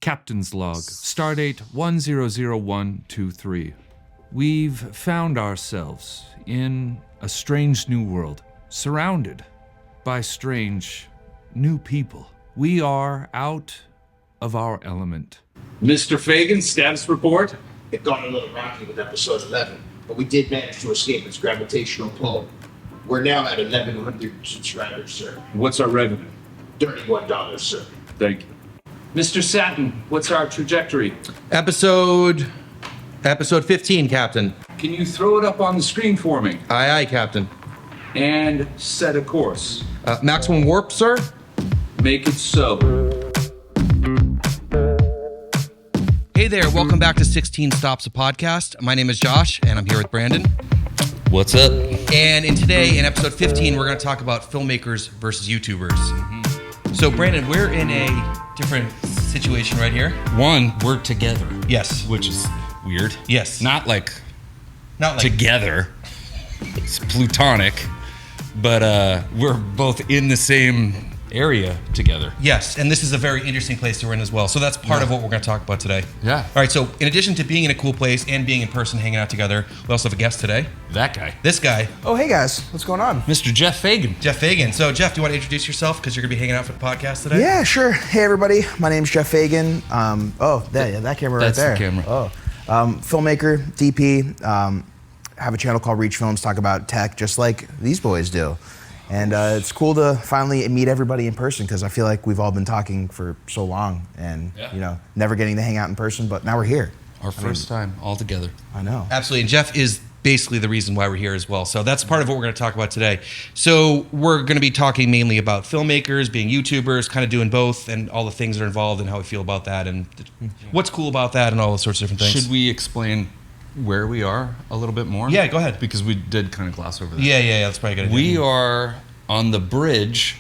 Captain's Log, Stardate 100123. We've found ourselves in a strange new world, surrounded by strange new people. We are out of our element. Mr. Fagan, status report? It got a little rocky with episode 11, but we did manage to escape its gravitational pull. We're now at 1,100 subscribers, sir. What's our revenue? $31, sir. Thank you. Mr. Satin, what's our trajectory? Episode 15, Captain. Can you throw it up on the screen for me? Aye, aye, Captain. And set a course. Maximum warp, sir? Make it so. Hey there, welcome back to 16 Stops, a podcast. My name is Josh, and I'm here with Brandon. What's up? And today, in episode 15, we're going to talk about filmmakers versus YouTubers. Mm-hmm. So, Brandon, we're in a different situation right here. One, we're together. Yes. Which is weird. Yes. Not like together. It's plutonic, but we're both in the same area together. Yes, and this is a very interesting place to we're in as well. So that's part of what we're going to talk about today. Yeah. All right, so in addition to being in a cool place and being in person, hanging out together, we also have a guest today. That guy. This guy. Oh, hey guys, what's going on? Mr. Jeff Fagan. Jeff Fagan. So, Jeff, do you want to introduce yourself? Because you're going to be hanging out for the podcast today? Yeah, sure. Hey everybody, my name's Jeff Fagan. That camera right That's there. the camera. Filmmaker, DP, have a channel called Reach Films, talk about tech just like these boys do. And it's cool to finally meet everybody in person because I feel like we've all been talking for so long and, never getting to hang out in person, but now we're here. Our first time all together. I know. Absolutely. And Jeff is basically the reason why we're here as well. So that's part of what we're going to talk about today. So we're going to be talking mainly about filmmakers, being YouTubers, kind of doing both and all the things that are involved and how we feel about that and what's cool about that and all those sorts of different things. Should we explain where we are a little bit more? Yeah, go ahead. Because we did kind of gloss over that. Yeah, that's probably a good idea. We are on the bridge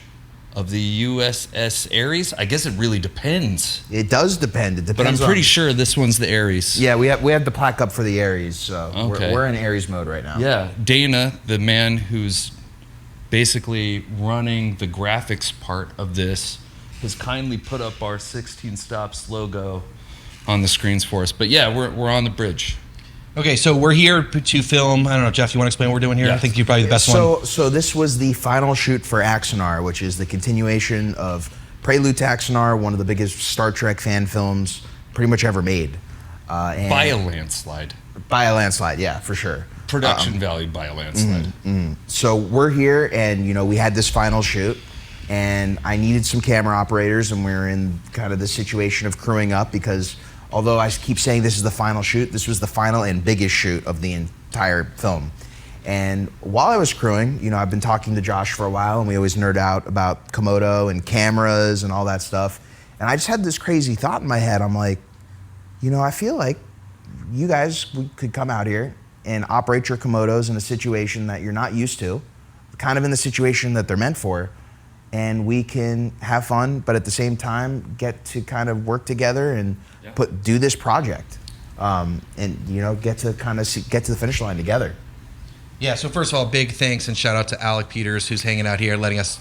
of the USS Ares. I guess it really depends. It does depend. It depends. But I'm pretty sure this one's the Ares. Yeah, we have the plaque up for the Ares, so Okay. we're in Ares mode right now. Yeah, Dana, the man who's basically running the graphics part of this, has kindly put up our 16 Stops logo on the screens for us. But yeah, we're on the bridge. Okay, so we're here to film. I don't know, Jeff, you want to explain what we're doing here? Yeah. I think you're probably the best one. So this was the final shoot for Axar, which is the continuation of Prelude to Axar, one of the biggest Star Trek fan films pretty much ever made. By a landslide. By a landslide, yeah, for sure. Production valued by a landslide. So we're here, and we had this final shoot, and I needed some camera operators, and we're in kind of the situation of crewing up because although I keep saying this is the final shoot, this was the final and biggest shoot of the entire film. And while I was crewing, I've been talking to Josh for a while, and we always nerd out about Komodo and cameras and all that stuff. And I just had this crazy thought in my head. I'm like, I feel like you guys could come out here and operate your Komodos in a situation that you're not used to, kind of in the situation that they're meant for, and we can have fun, but at the same time get to kind of work together and do this project, and get to get to the finish line together. Yeah, so first of all, big thanks and shout out to Alec Peters, who's hanging out here, letting us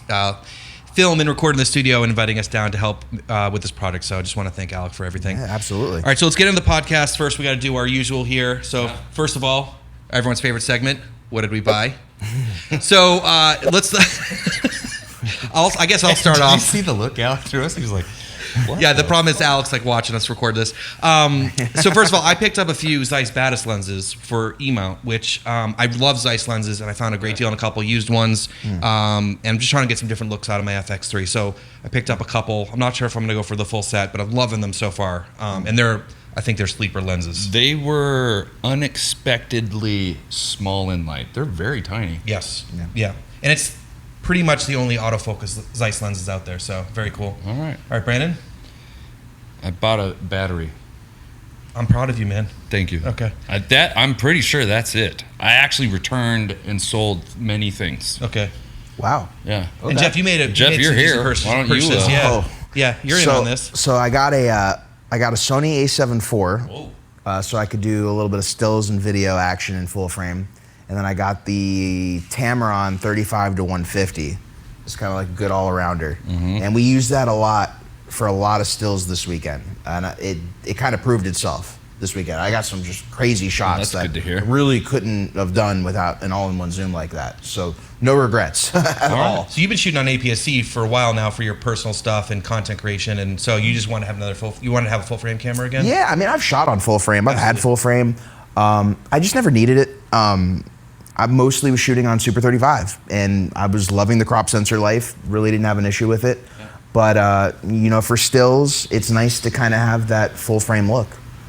film and record in the studio and inviting us down to help with this project. So I just want to thank Alec for everything. Yeah, absolutely. All right, so let's get into the podcast. First, we got to do our usual here. So first of all, everyone's favorite segment, what did we buy? So let's... I guess I'll start off. Did you see the look Alec threw us? He was like, what? Yeah, the problem is Alex watching us record this. So first of all, I picked up a few Zeiss Batis lenses for E-mount, which I love Zeiss lenses, and I found a great deal on a couple used ones. And I'm just trying to get some different looks out of my FX3. So I picked up a couple. I'm not sure if I'm going to go for the full set, but I'm loving them so far. And I think they're sleeper lenses. They were unexpectedly small and light. They're very tiny. Yes. Yeah. And it's pretty much the only autofocus Zeiss lenses out there, so very cool. All right, Brandon? I bought a battery. I'm proud of you, man. Thank you. Okay. I'm pretty sure that's it. I actually returned and sold many things. Okay. Wow. Yeah. Okay. And Jeff, you made Jeff, you're here. Purchases. Why don't you? Yeah, you're in on this. So I got a Sony A7 IV, so I could do a little bit of stills and video action in full frame. And then I got the Tamron 35 to 150. It's kind of like a good all-arounder. And we use that a lot for a lot of stills this weekend, and it kind of proved itself this weekend. I got some just crazy shots that's good to hear. I really couldn't have done without an all-in-one zoom like that. So no regrets at all. So you've been shooting on APS-C for a while now for your personal stuff and content creation, and so you just want to have you want to have a full frame camera again? Yeah, I mean, I've shot on full frame. I've had full frame. I just never needed it. I mostly was shooting on Super 35, and I was loving the crop sensor life. Really didn't have an issue with it. Yeah. But you know, for stills, it's nice to kind of have that full frame look.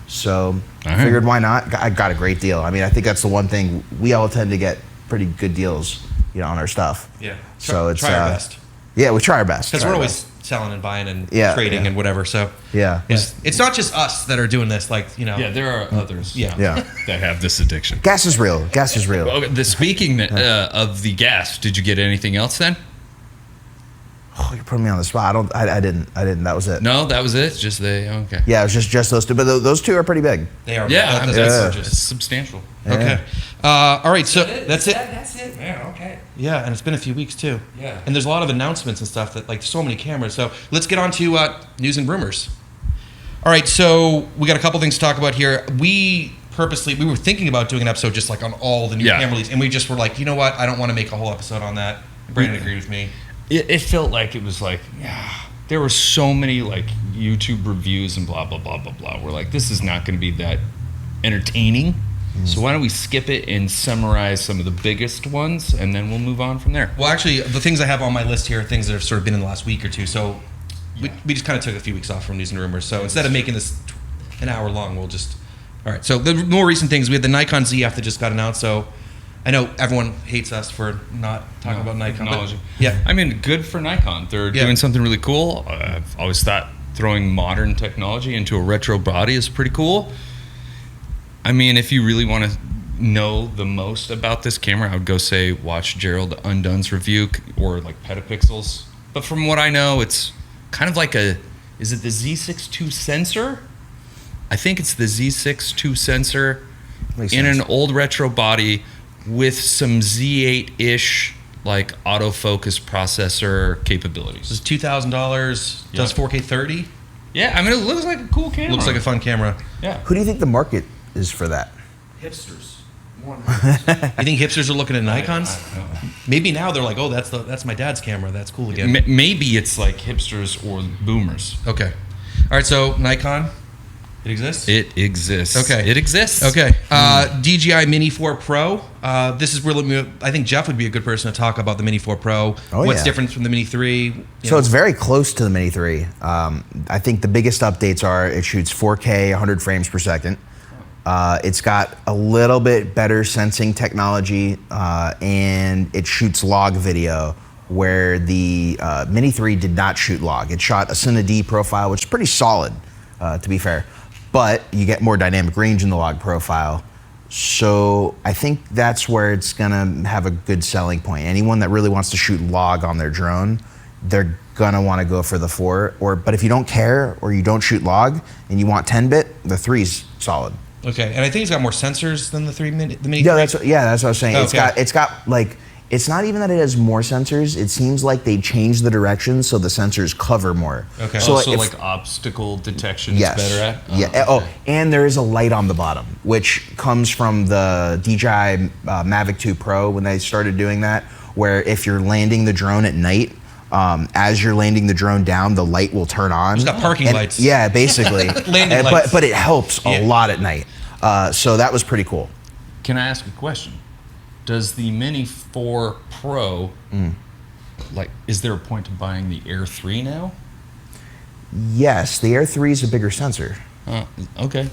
So I figured, why not? I got a great deal. I mean, I think that's the one thing we all tend to get pretty good deals, you know, on our stuff. Yeah. So it's try our best. Yeah, we try our best. Because we're always selling and buying and trading and whatever. So yeah, it's not just us that are doing this. Like, you know. Yeah, there are others. Yeah. That have this addiction. Gas is real. Gas is real. Okay, speaking of the gas, did you get anything else then? Oh, you're putting me on the spot. I didn't. That was it. No, that was it. Just okay. Yeah, it was just those two. But those two are pretty big. They are. Yeah, that's just substantial. Yeah. Okay. All right. So that's it. That's it, man. Okay. Yeah, and it's been a few weeks too. Yeah. And there's a lot of announcements and stuff that, like, so many cameras. So let's get on to news and rumors. All right. So we got a couple things to talk about here. We were thinking about doing an episode just like on all the new camera releases, and we just were like, you know what? I don't want to make a whole episode on that. Brandon agreed with me. It felt like it was like, there were so many like YouTube reviews and blah, blah, blah, blah, blah. We're like, this is not going to be that entertaining. So why don't we skip it and summarize some of the biggest ones, and then we'll move on from there. Well, actually, the things I have on my list here are things that have sort of been in the last week or two. So we just kind of took a few weeks off from news and rumors. So instead of making this an hour long, we'll just... All right, so the more recent things, we had the Nikon ZF that just got announced. So I know everyone hates us for not talking about Nikon. Technology. Yeah. I mean, good for Nikon. They're doing something really cool. I've always thought throwing modern technology into a retro body is pretty cool. I mean, if you really want to know the most about this camera, I would go watch Gerald Undone's review or like Petapixels. But from what I know, it's kind of like is it the Z6 II sensor? I think it's the Z6 II sensor in an old retro body with some Z8-ish like autofocus processor capabilities. This is $2,000, does 4K 30. Yeah, I mean, it looks like a cool camera. Looks like a fun camera. Yeah. Who do you think the market is for that? Hipsters. You think hipsters are looking at Nikons? I don't know. Maybe now they're like, oh, that's my dad's camera. That's cool again. Maybe it's like hipsters or boomers. Okay. All right, so Nikon, it exists? It exists. Okay. It exists. Okay. DJI Mini 4 Pro. This is really, I think Jeff would be a good person to talk about the Mini 4 Pro. Oh, What's yeah. different from the Mini 3? So it's very close to the Mini 3. I think the biggest updates are it shoots 4K, 100 frames per second. It's got a little bit better sensing technology, and it shoots log video, where the Mini 3 did not shoot log. It shot a Cine D profile, which is pretty solid, to be fair. But you get more dynamic range in the log profile. So I think that's where it's gonna have a good selling point. Anyone that really wants to shoot log on their drone, they're gonna wanna go for the 4. But if you don't care, or you don't shoot log, and you want 10-bit, the 3's solid. Okay, and I think it's got more sensors than the Mini 3. Yeah, that's what I was saying. Okay. It's got like, it's not even that it has more sensors. It seems like they changed the direction so the sensors cover more. Okay. So if- like obstacle detection Yes. is better at? Yeah. okay. And there is a light on the bottom, which comes from the DJI Mavic 2 Pro when they started doing that, where if you're landing the drone at night, as you're landing the drone down, the light will turn on. It's got parking lights. Yeah, basically. Landing lights. But it helps a lot at night. So that was pretty cool. Can I ask a question? Does the Mini 4 Pro, like, is there a point to buying the Air 3 now? Yes, the Air 3 is a bigger sensor. Okay.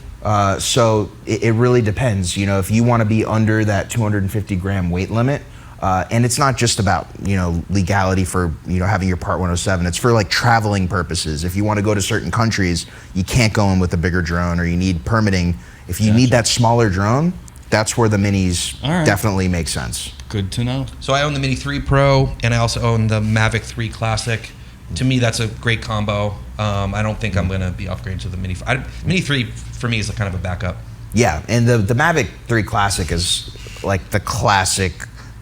So it really depends. You know, if you want to be under that 250 gram weight limit, and it's not just about, you know, legality for, you know, having your Part 107. It's for like traveling purposes. If you want to go to certain countries, you can't go in with a bigger drone, or you need permitting. If you need that smaller drone, that's where the Minis definitely make sense. Good to know. So I own the Mini 3 Pro, and I also own the Mavic 3 Classic. To me, that's a great combo. I don't think I'm going to be upgrading to the Mini 4. Mini 3 for me is a kind of a backup. Yeah, and the Mavic 3 Classic is like the classic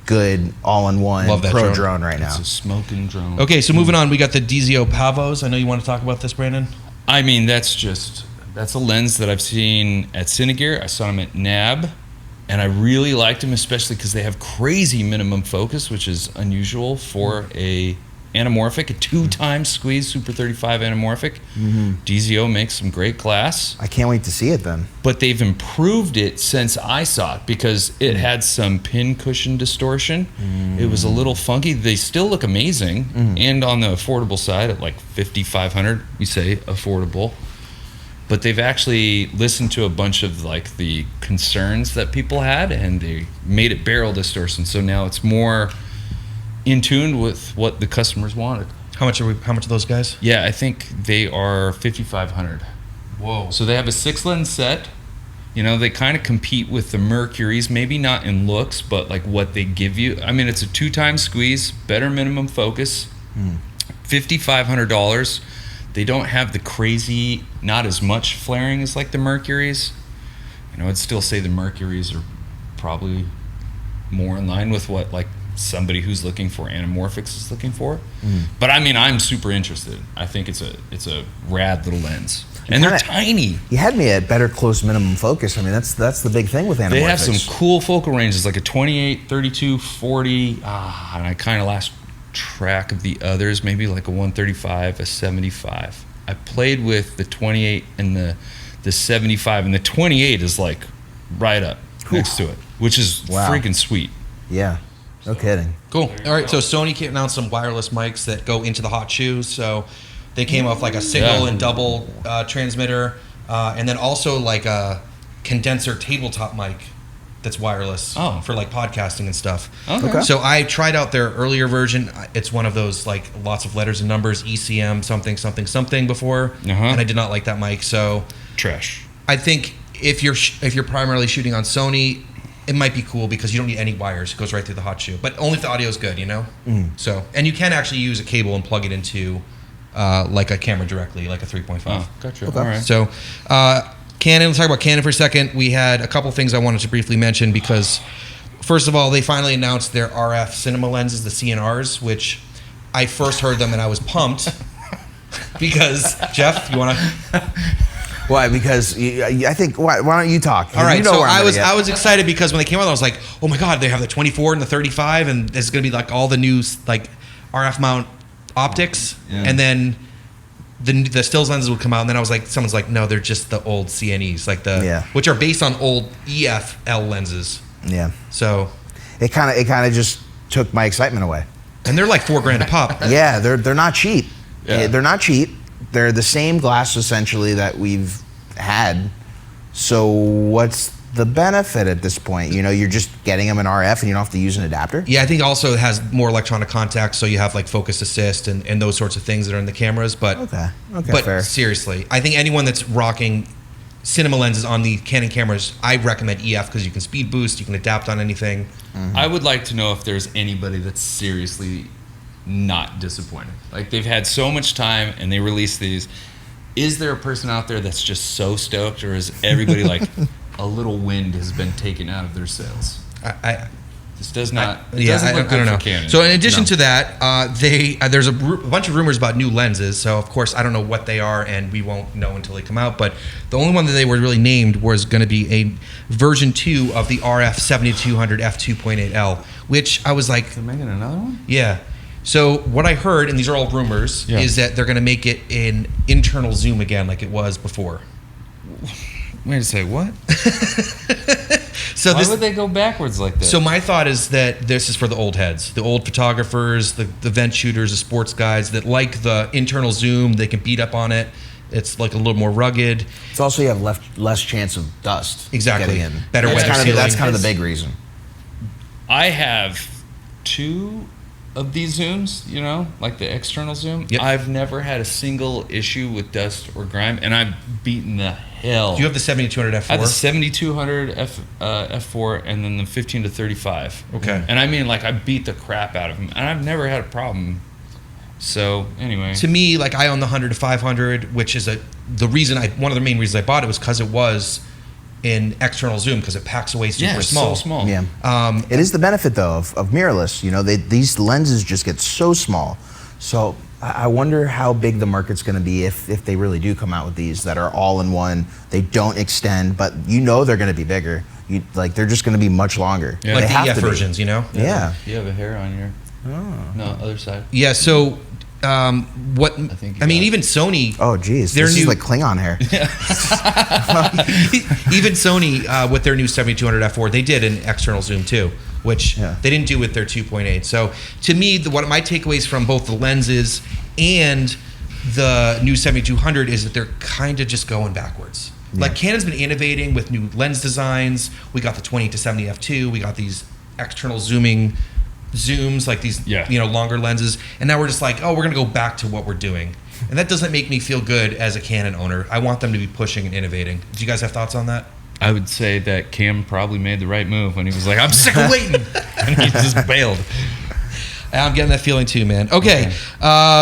good all-in-one Love that pro drone. drone right now. It's a smoking drone. Okay, so moving on, we got the DZO Pavos. I know you want to talk about this, Brandon. I mean, that's a lens that I've seen at Cinegear. I saw them at NAB, and I really liked them, especially because they have crazy minimum focus, which is unusual for a anamorphic, a 2x squeeze Super 35 anamorphic. DZO makes some great glass, I can't wait to see it then. but they've improved it since I saw it because it had some pin cushion distortion. It was a little funky. They still look amazing, and on the affordable side at like $5,500, we say affordable. But they've actually listened to a bunch of like the concerns that people had, and they made it barrel distortion. So now it's more in tune with what the customers wanted. How much are those guys? Yeah, I think they are $5,500. Whoa. So they have a 6-lens set. You know, they kind of compete with the Mercuries, maybe not in looks, but like what they give you. I mean, it's a 2x squeeze, better minimum focus, $5,500. They don't have the crazy, not as much flaring as like the Mercuries. You know, I'd still say the Mercuries are probably more in line with what like somebody who's looking for anamorphics is looking for. But I mean, I'm super interested. I think it's a rad little lens, and they're tiny. You had me at better close minimum focus. I mean, that's the big thing with anamorphics. They have some cool focal ranges, like a 28, 32, 40. And I kind of lost track of the others, maybe like a 135, a 75. I played with the 28 and the 75, and the 28 is like right up next to it, which is freaking sweet. Yeah, no kidding. Cool. All right, so Sony announced some wireless mics that go into the hot shoes. So they came off like a single and double transmitter, and then also like a condenser tabletop mic that's wireless for like podcasting and stuff. Okay. So I tried out their earlier version. It's one of those like lots of letters and numbers, ECM something before, and I did not like that mic. So Trash. I think if you're primarily shooting on Sony, it might be cool because you don't need any wires. It goes right through the hot shoe. But only if the audio is good, you know? So, and you can actually use a cable and plug it into like a camera directly, like a 3.5. Oh, gotcha. Okay. All right. So, Canon, let's talk about Canon for a second. We had a couple things I wanted to briefly mention because, first of all, they finally announced their RF cinema lenses, the CNRs, which I first heard them and I was pumped because, Jeff, you want to... Why? Because I think. Why don't you talk? All right. You know So where I'm I was excited because when they came out, I was like, oh my god, they have the 24 and the 35, and it's gonna be like all the new like RF mount optics, and then the stills lenses would come out, and then I was like, someone's like, no, they're just the old CNEs, like which are based on old EFL lenses. Yeah. So It kind of just took my excitement away. and they're like $4,000 a pop. Yeah, they're not cheap. Yeah. They're not cheap. They're the same glass essentially that we've had. So what's the benefit at this point? You know, you're just getting them in RF and you don't have to use an adapter? Yeah, I think also it has more electronic contacts, so you have like focus assist and those sorts of things that are in the cameras. But Okay, but fair. seriously, I think anyone that's rocking cinema lenses on the Canon cameras, I recommend EF because you can speed boost, you can adapt on anything. I would like to know if there's anybody that's seriously not disappointed. Like they've had so much time and they release these. Is there a person out there that's just so stoked, or is everybody like a little wind has been taken out of their sails? This does not. I don't know. Canon. So in addition to that, there's a bunch of rumors about new lenses. So of course I don't know what they are, and we won't know until they come out. But the only one that they were really named was going to be a version 2 of the RF 7200 f2.8L, which I was like, they're making another one. yeah. So what I heard, and these are all rumors, is that they're going to make it in internal zoom again, like it was before. Wait a second, what? So Why would they go backwards like that? So my thought is that this is for the old heads, the old photographers, the event shooters, the sports guys that like the internal zoom. They can beat up on it. It's like a little more rugged. It's also you have less chance of dust. Exactly. Getting in. Better weather sealing. That's kind of the big reason. I have 2 of these zooms, you know, like the external zoom. Yep. I've never had a single issue with dust or grime, and I've beaten the hell. Do you have the 7200 f4? I have the 7200 f4 and then the 15 to 35. Okay. And I mean, like, I beat the crap out of them, and I've never had a problem. So anyway, To me, like I own the 100 to 500, which is one of the main reasons I bought it was because it was in external zoom because it packs away super Yeah, it's small. so small. Yeah. It is the benefit though of mirrorless. You know, these lenses just get so small. So I wonder how big the market's going to be if they really do come out with these that are all in one. They don't extend, but you know they're going to be bigger. They're just going to be much longer. Yeah. Like They the have EF to be. versions, you know? Yeah. You have a hair on your no other side. Yeah, so what think you I mean, got it. even Sony, Oh geez, Their this new- is like Klingon hair. even Sony with their new 7200 f4, they did an external zoom too, which Yeah. they didn't do with their 2.8. So to me, one of my takeaways from both the lenses and the new 7200 is that they're kind of just going backwards. Like Canon's been innovating with new lens designs. We got the 20 to 70 f2. We got these external zooms, like these longer lenses, and now we're just like, oh, we're gonna go back to what we're doing, and that doesn't make me feel good as a Canon owner. I want them to be pushing and innovating. Do you guys have thoughts on that? I would say that Cam probably made the right move when he was like, I'm sick of waiting. And he just bailed. I'm getting that feeling too, man. Okay.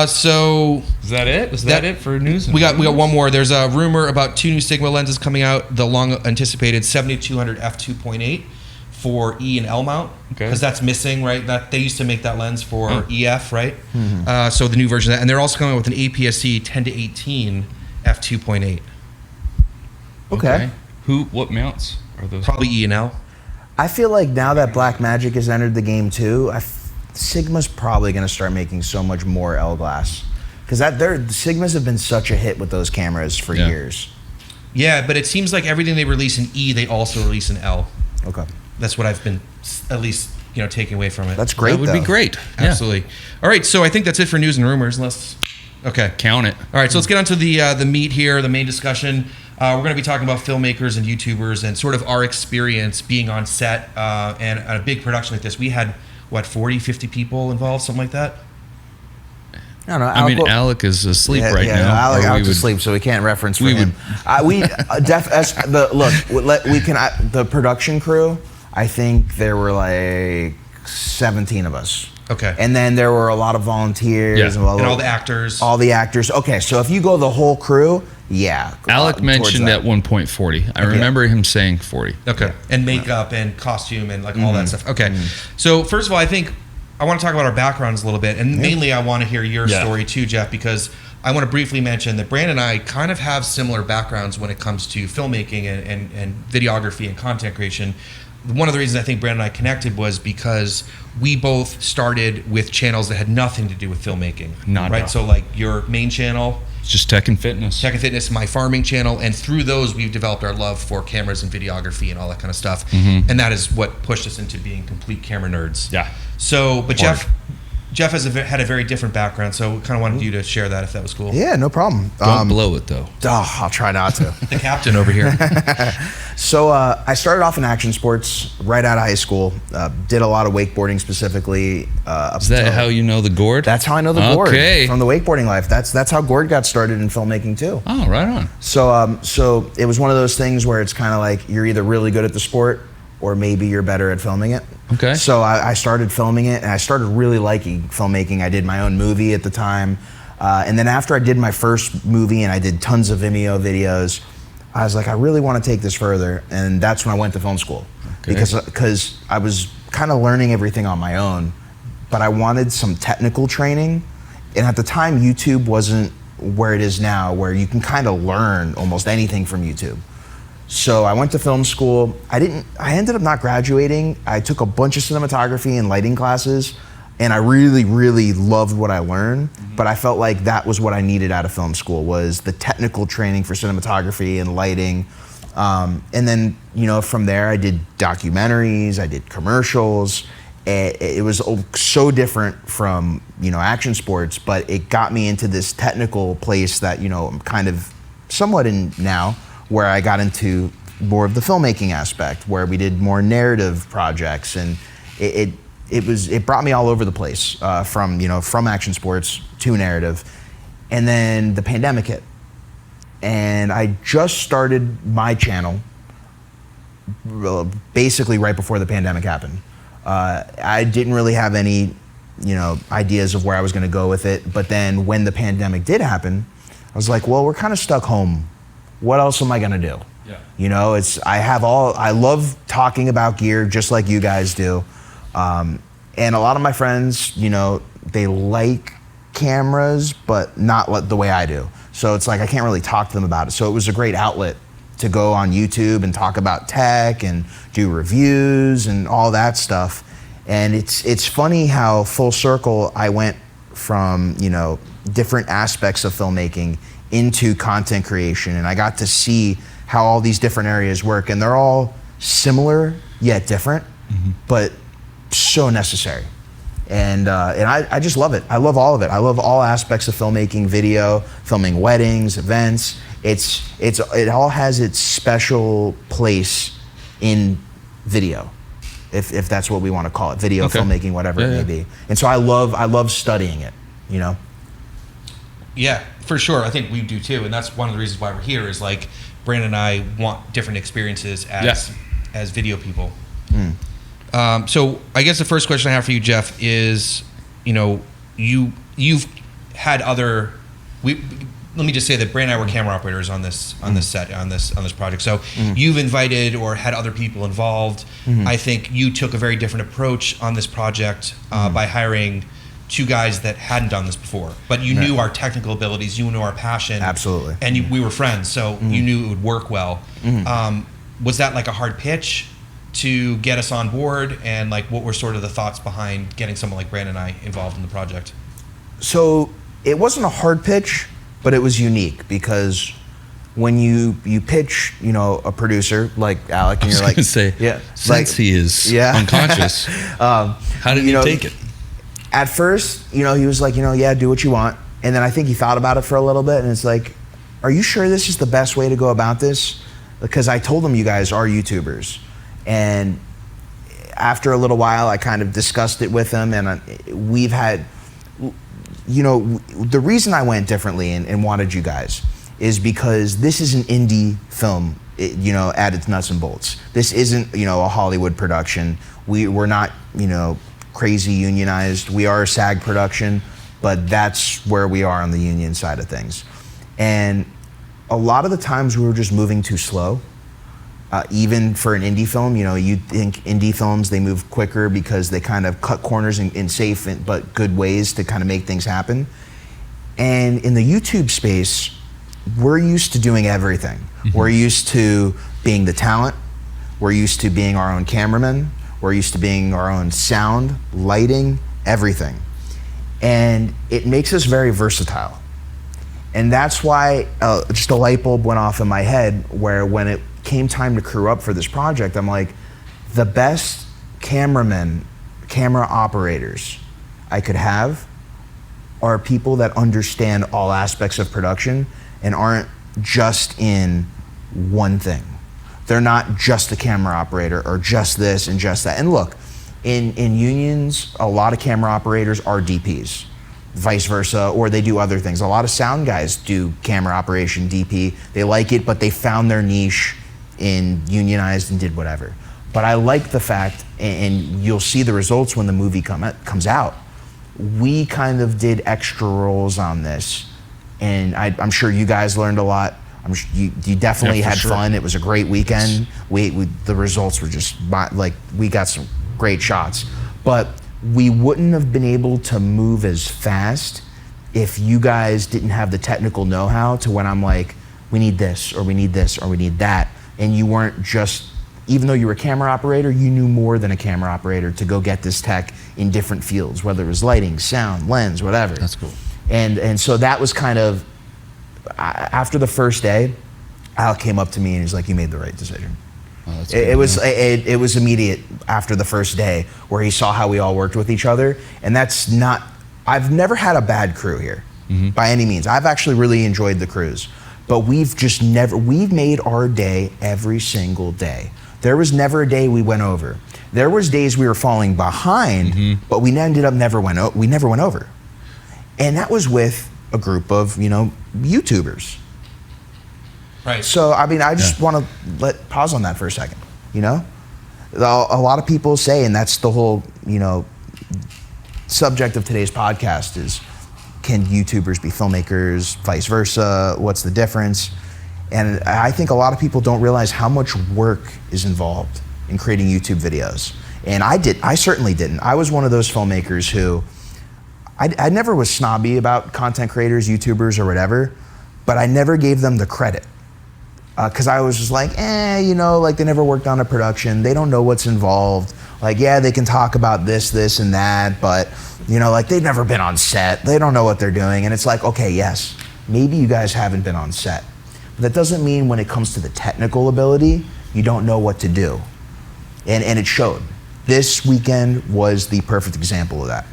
So Is that it? Was that it for news? we got one more. There's a rumor about 2 new Sigma lenses coming out. The long anticipated 7200 f2.8 for E and L mount, Okay. because that's missing, right? That they used to make that lens for EF, right? So the new version of that, and they're also coming out with an APS-C 10 to 18 f2.8, Okay. What mounts are those? probably E and L. I feel like now that Blackmagic has entered the game too, Sigma's probably going to start making so much more L glass because Sigmas have been such a hit with those cameras for years. Yeah, but it seems like everything they release in E, they also release in L. Okay, That's what I've been at least taking away from it. that's great. That would be great. Yeah. Absolutely. All right, so I think that's it for news and rumors. Okay. Count it. All right, so let's get on to the meat here, the main discussion. We're going to be talking about filmmakers and YouTubers and sort of our experience being on set and a big production like this. We had, 40, 50 people involved, something like that? I don't know. I mean, Alec is asleep right now. Alec or we Alec's would- asleep, so we can't reference for we him. The production crew. I think there were like 17 of us. Okay. And then there were a lot of volunteers Yeah. and And all the actors. All the actors. Okay, so if you go the whole crew, Alec towards mentioned that. at one point 40. I remember him saying 40. Okay. And makeup and costume and like all that stuff. Okay. So first of all, I think I want to talk about our backgrounds a little bit, and mainly I want to hear your story too, Jeff, because I want to briefly mention that Brandon and I kind of have similar backgrounds when it comes to filmmaking and videography and content creation. One of the reasons I think Brandon and I connected was because we both started with channels that had nothing to do with filmmaking. Not at right. all. So like your main channel, It's just tech and fitness. Tech and Fitness, my farming channel, and through those we've developed our love for cameras and videography and all that kind of stuff. And that is what pushed us into being complete camera nerds. Yeah. So, but Hard. Jeff had a very different background, so kind of wanted you to share that if that was cool. Yeah, no problem. Don't blow it though. I'll try not to. The captain over here. So I started off in action sports right out of high school. Did a lot of wakeboarding specifically. Is that how you know the gourd? That's how I know the gourd Okay. from the wakeboarding life. That's how gourd got started in filmmaking too. Oh, right on. So it was one of those things where it's kind of like you're either really good at the sport or maybe you're better at filming it. Okay. So I started filming it and I started really liking filmmaking. I did my own movie at the time. And then after I did my first movie and I did tons of Vimeo videos, I was like, I really want to take this further. And that's when I went to film school. Okay. Because I was kind of learning everything on my own, but I wanted some technical training. And at the time, YouTube wasn't where it is now, where you can kind of learn almost anything from YouTube. So I went to film school. I ended up not graduating. I took a bunch of cinematography and lighting classes, and I really, really loved what I learned. But I felt like that was what I needed out of film school, was the technical training for cinematography and lighting. And then, from there I did documentaries, I did commercials. It was so different from, action sports, but it got me into this technical place that, I'm kind of somewhat in now, where I got into more of the filmmaking aspect, where we did more narrative projects, and it brought me all over the place, from action sports to narrative. And then the pandemic hit, and I just started my channel basically right before the pandemic happened. I didn't really have any, ideas of where I was going to go with it. But then when the pandemic did happen, I was like, well, we're kind of stuck home. What else am I going to do? Yeah. You know, I love talking about gear just like you guys do. And a lot of my friends, you know, they like cameras, but not the way I do. So it's like I can't really talk to them about it. So it was a great outlet to go on YouTube and talk about tech and do reviews and all that stuff. And it's funny how full circle I went from, you know, different aspects of filmmaking into content creation, and I got to see how all these different areas work, and they're all similar yet different, but so necessary. And I just love it. I love all of it. I love all aspects of filmmaking, video, filming weddings, events. It all has its special place in video, if that's what we want to call it, video, filmmaking, whatever it may be. And so I love studying it, you know? Yeah, for sure. I think we do too, and that's one of the reasons why we're here. Is like Brandon and I want different experiences as video people. So I guess the first question I have for you, Jeff, is, you know, you've had other. Let me just say that Brandon and I were camera operators on this set on this project. So you've invited or had other people involved. I think you took a very different approach on this project by hiring two guys that hadn't done this before, but you knew our technical abilities, you knew our passion. Absolutely. And we were friends, so you knew it would work well. Was that like a hard pitch to get us on board? And like, what were sort of the thoughts behind getting someone like Brandon and I involved in the project? So it wasn't a hard pitch, but it was unique because when you pitch, you know, a producer like Alec, and you're like, since he is unconscious, how did he take it? At first, you know, he was like, you know, yeah, do what you want. And then I think he thought about it for a little bit, and it's like, are you sure this is the best way to go about this? Because I told him you guys are YouTubers. And after a little while, I kind of discussed it with him, and we've had, you know, the reason I went differently and wanted you guys is because this is an indie film, you know, at its nuts and bolts. This isn't, you know, a Hollywood production. We're not, you know, crazy unionized. We are a SAG production, but that's where we are on the union side of things. And a lot of the times we were just moving too slow. Even for an indie film, you know, you think indie films, they move quicker because they kind of cut corners in safe but good ways to kind of make things happen. And in the YouTube space, we're used to doing everything. We're used to being the talent. We're used to being our own cameraman. We're used to being our own sound, lighting, everything. And it makes us very versatile. And that's why just a light bulb went off in my head where when it came time to crew up for this project, I'm like, the best cameramen, camera operators I could have are people that understand all aspects of production and aren't just in one thing. They're not just a camera operator or just this and just that. And look, in unions, a lot of camera operators are DPs, vice versa, or they do other things. A lot of sound guys do camera operation, DP. They like it, but they found their niche in unionized and did whatever. But I like the fact, and you'll see the results when the movie comes out, we kind of did extra roles on this. And I'm sure you guys learned a lot. You definitely had fun. It was a great weekend. The results were just like, we got some great shots, but we wouldn't have been able to move as fast if you guys didn't have the technical know-how to when I'm like, we need this, or we need this, or we need that. And you weren't just, even though you were a camera operator, you knew more than a camera operator to go get this tech in different fields, whether it was lighting, sound, lens, whatever. That's cool. And so that was kind of, after the first day, Al came up to me and he's like, you made the right decision. Oh, that's it was immediate after the first day where he saw how we all worked with each other. And that's not, I've never had a bad crew here by any means. I've actually really enjoyed the crews, but we've made our day every single day. There was never a day we went over. There was days we were falling behind, but we never went over. And that was with a group of, you know, YouTubers. Right. So, I mean, I just want to pause on that for a second, you know? A lot of people say, and that's the whole, you know, subject of today's podcast is, can YouTubers be filmmakers, vice versa? What's the difference? And I think a lot of people don't realize how much work is involved in creating YouTube videos. And I certainly didn't. I was one of those filmmakers who, I never was snobby about content creators, YouTubers, or whatever, but I never gave them the credit. Because I was just like, like they never worked on a production, they don't know what's involved. Like, yeah, they can talk about this, and that, but, like they've never been on set, they don't know what they're doing. And it's like, okay, yes, maybe you guys haven't been on set. But that doesn't mean when it comes to the technical ability, you don't know what to do. And it showed. This weekend was the perfect example of that.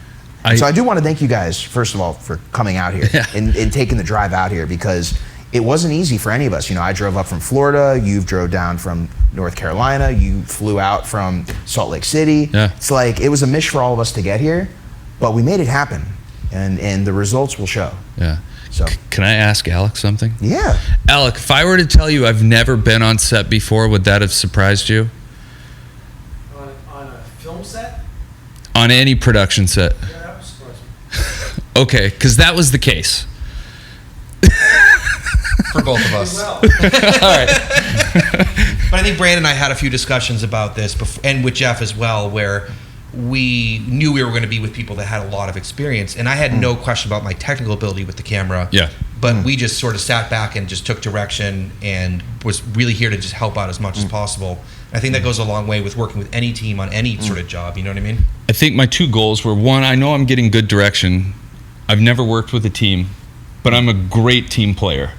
So I do want to thank you guys, first of all, for coming out here and taking the drive out here, because it wasn't easy for any of us. I drove up from Florida, you drove down from North Carolina, you flew out from Salt Lake City. Yeah. It's like, it was a mish for all of us to get here, but we made it happen, and the results will show. Yeah. So Can I ask Alec something? yeah. Alec, if I were to tell you I've never been on set before, would that have surprised you? On a film set? On any production set? Yeah, that would surprise me. Okay, because that was the case. For both of us. Well, But I think Brandon and I had a few discussions about this before, and with Jeff as well, where we knew we were going to be with people that had a lot of experience, and I had no question about my technical ability with the camera. Yeah. But we just sort of sat back and just took direction and was really here to just help out as much as possible. I think that goes a long way with working with any team on any sort of job, you know what I mean? I think my two goals were, one, I know I'm getting good direction. I've never worked with a team, but I'm a great team player.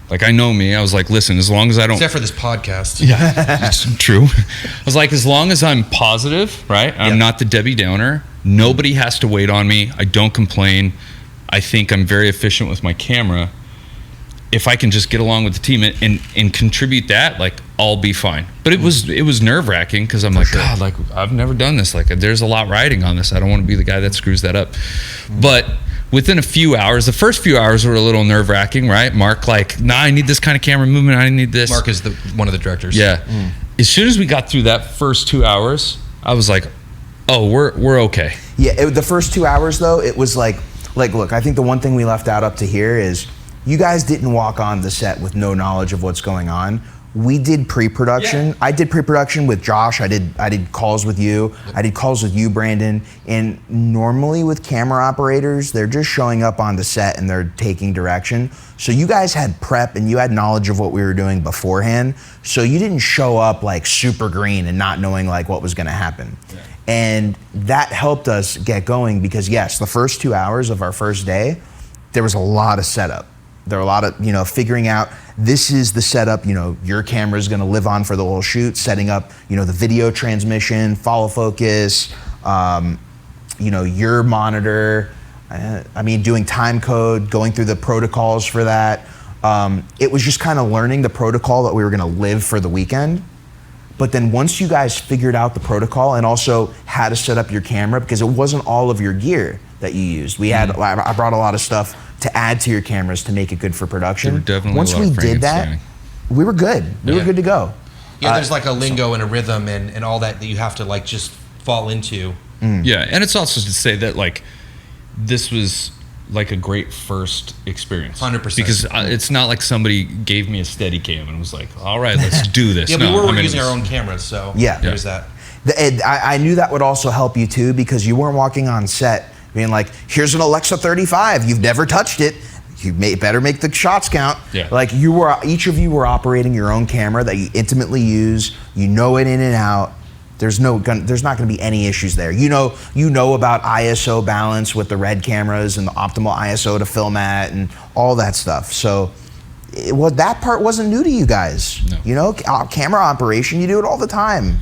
Like, I know me. I was like, listen, as long as I don't... Except for this podcast. Yeah, it's true. I was like, as long as I'm positive, right? I'm not the Debbie Downer. Nobody has to wait on me. I don't complain. I think I'm very efficient with my camera. If I can just get along with the team and contribute that, like, I'll be fine. But it was nerve-wracking, because I'm like, God, like, I've never done this. Like, there's a lot riding on this. I don't want to be the guy that screws that up. But within a few hours, the first few hours were a little nerve-wracking, right? Mark, like, nah, I need this kind of camera movement. I need this. Mark is one of the directors. Yeah. As soon as we got through that first 2 hours, I was like, oh, we're okay. Yeah, the first 2 hours, though, it was like, look, I think the one thing we left out up to here is you guys didn't walk on the set with no knowledge of what's going on. We did pre-production. Yeah. I did pre-production with Josh. I did calls with you. I did calls with you, Brandon. And normally with camera operators, they're just showing up on the set and they're taking direction. So you guys had prep and you had knowledge of what we were doing beforehand. So you didn't show up like super green and not knowing like what was going to happen. Yeah. And that helped us get going, because yes, the first 2 hours of our first day, there was a lot of setup. There were a lot of, figuring out, this is the setup, your camera is going to live on for the whole shoot, setting up, the video transmission, follow focus, your monitor, doing time code, going through the protocols for that. It was just kind of learning the protocol that we were going to live for the weekend. But then once you guys figured out the protocol and also how to set up your camera, because it wasn't all of your gear that you used. I brought a lot of stuff to add to your cameras to make it good for production. There were definitely once a lot we of did that, we were good. We were good to go. Yeah, there's like a lingo and a rhythm and all that you have to like just fall into. Yeah, and it's also to say that like this was like a great first experience. 100%. Because it's not like somebody gave me a steady cam and was like, all right, let's do this. Yeah, we were using our own cameras, so there's that. I knew that would also help you too, because you weren't walking on set being like, here's an Alexa 35, you've never touched it, you better make the shots count. Yeah. Like each of you were operating your own camera that you intimately use, you know it in and out. There's not going to be any issues there. You know about ISO balance with the RED cameras and the optimal ISO to film at and all that stuff. So that part wasn't new to you guys. No. Camera operation, you do it all the time.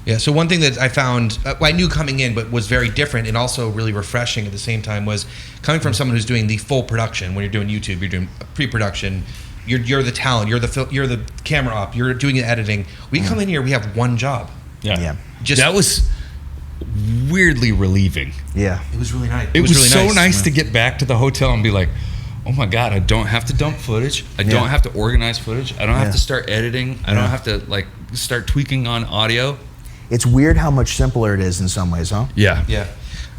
Yeah, so one thing that I found, I knew coming in, but was very different and also really refreshing at the same time, was coming from someone who's doing the full production. When you're doing YouTube, you're doing pre-production, you're the talent, you're the camera op, you're doing the editing. We come in here, we have one job. Yeah. That was weirdly relieving. Yeah. It was really nice. It was really so nice to get back to the hotel and be like, oh my God, I don't have to dump footage. I don't have to organize footage. I don't have to start editing. I don't have to like start tweaking on audio. It's weird how much simpler it is in some ways, huh? Yeah. Yeah.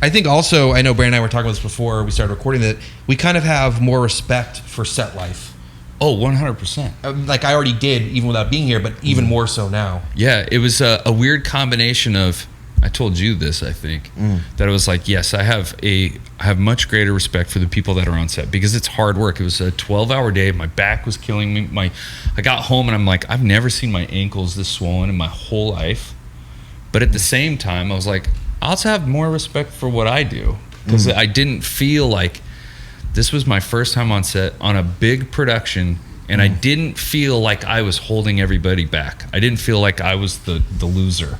I think also, I know Brandon and I were talking about this before we started recording, that we kind of have more respect for set life Oh, 100%. Like I already did, even without being here, but even more so now. Yeah, it was a weird combination of, I told you this, I think, that it was like, yes, I have much greater respect for the people that are on set because it's hard work. It was a 12-hour day. My back was killing me. I got home and I'm like, I've never seen my ankles this swollen in my whole life. But at the same time, I was like, I also have more respect for what I do because I didn't feel like this was my first time on set on a big production, and I didn't feel like I was holding everybody back. I didn't feel like I was the loser.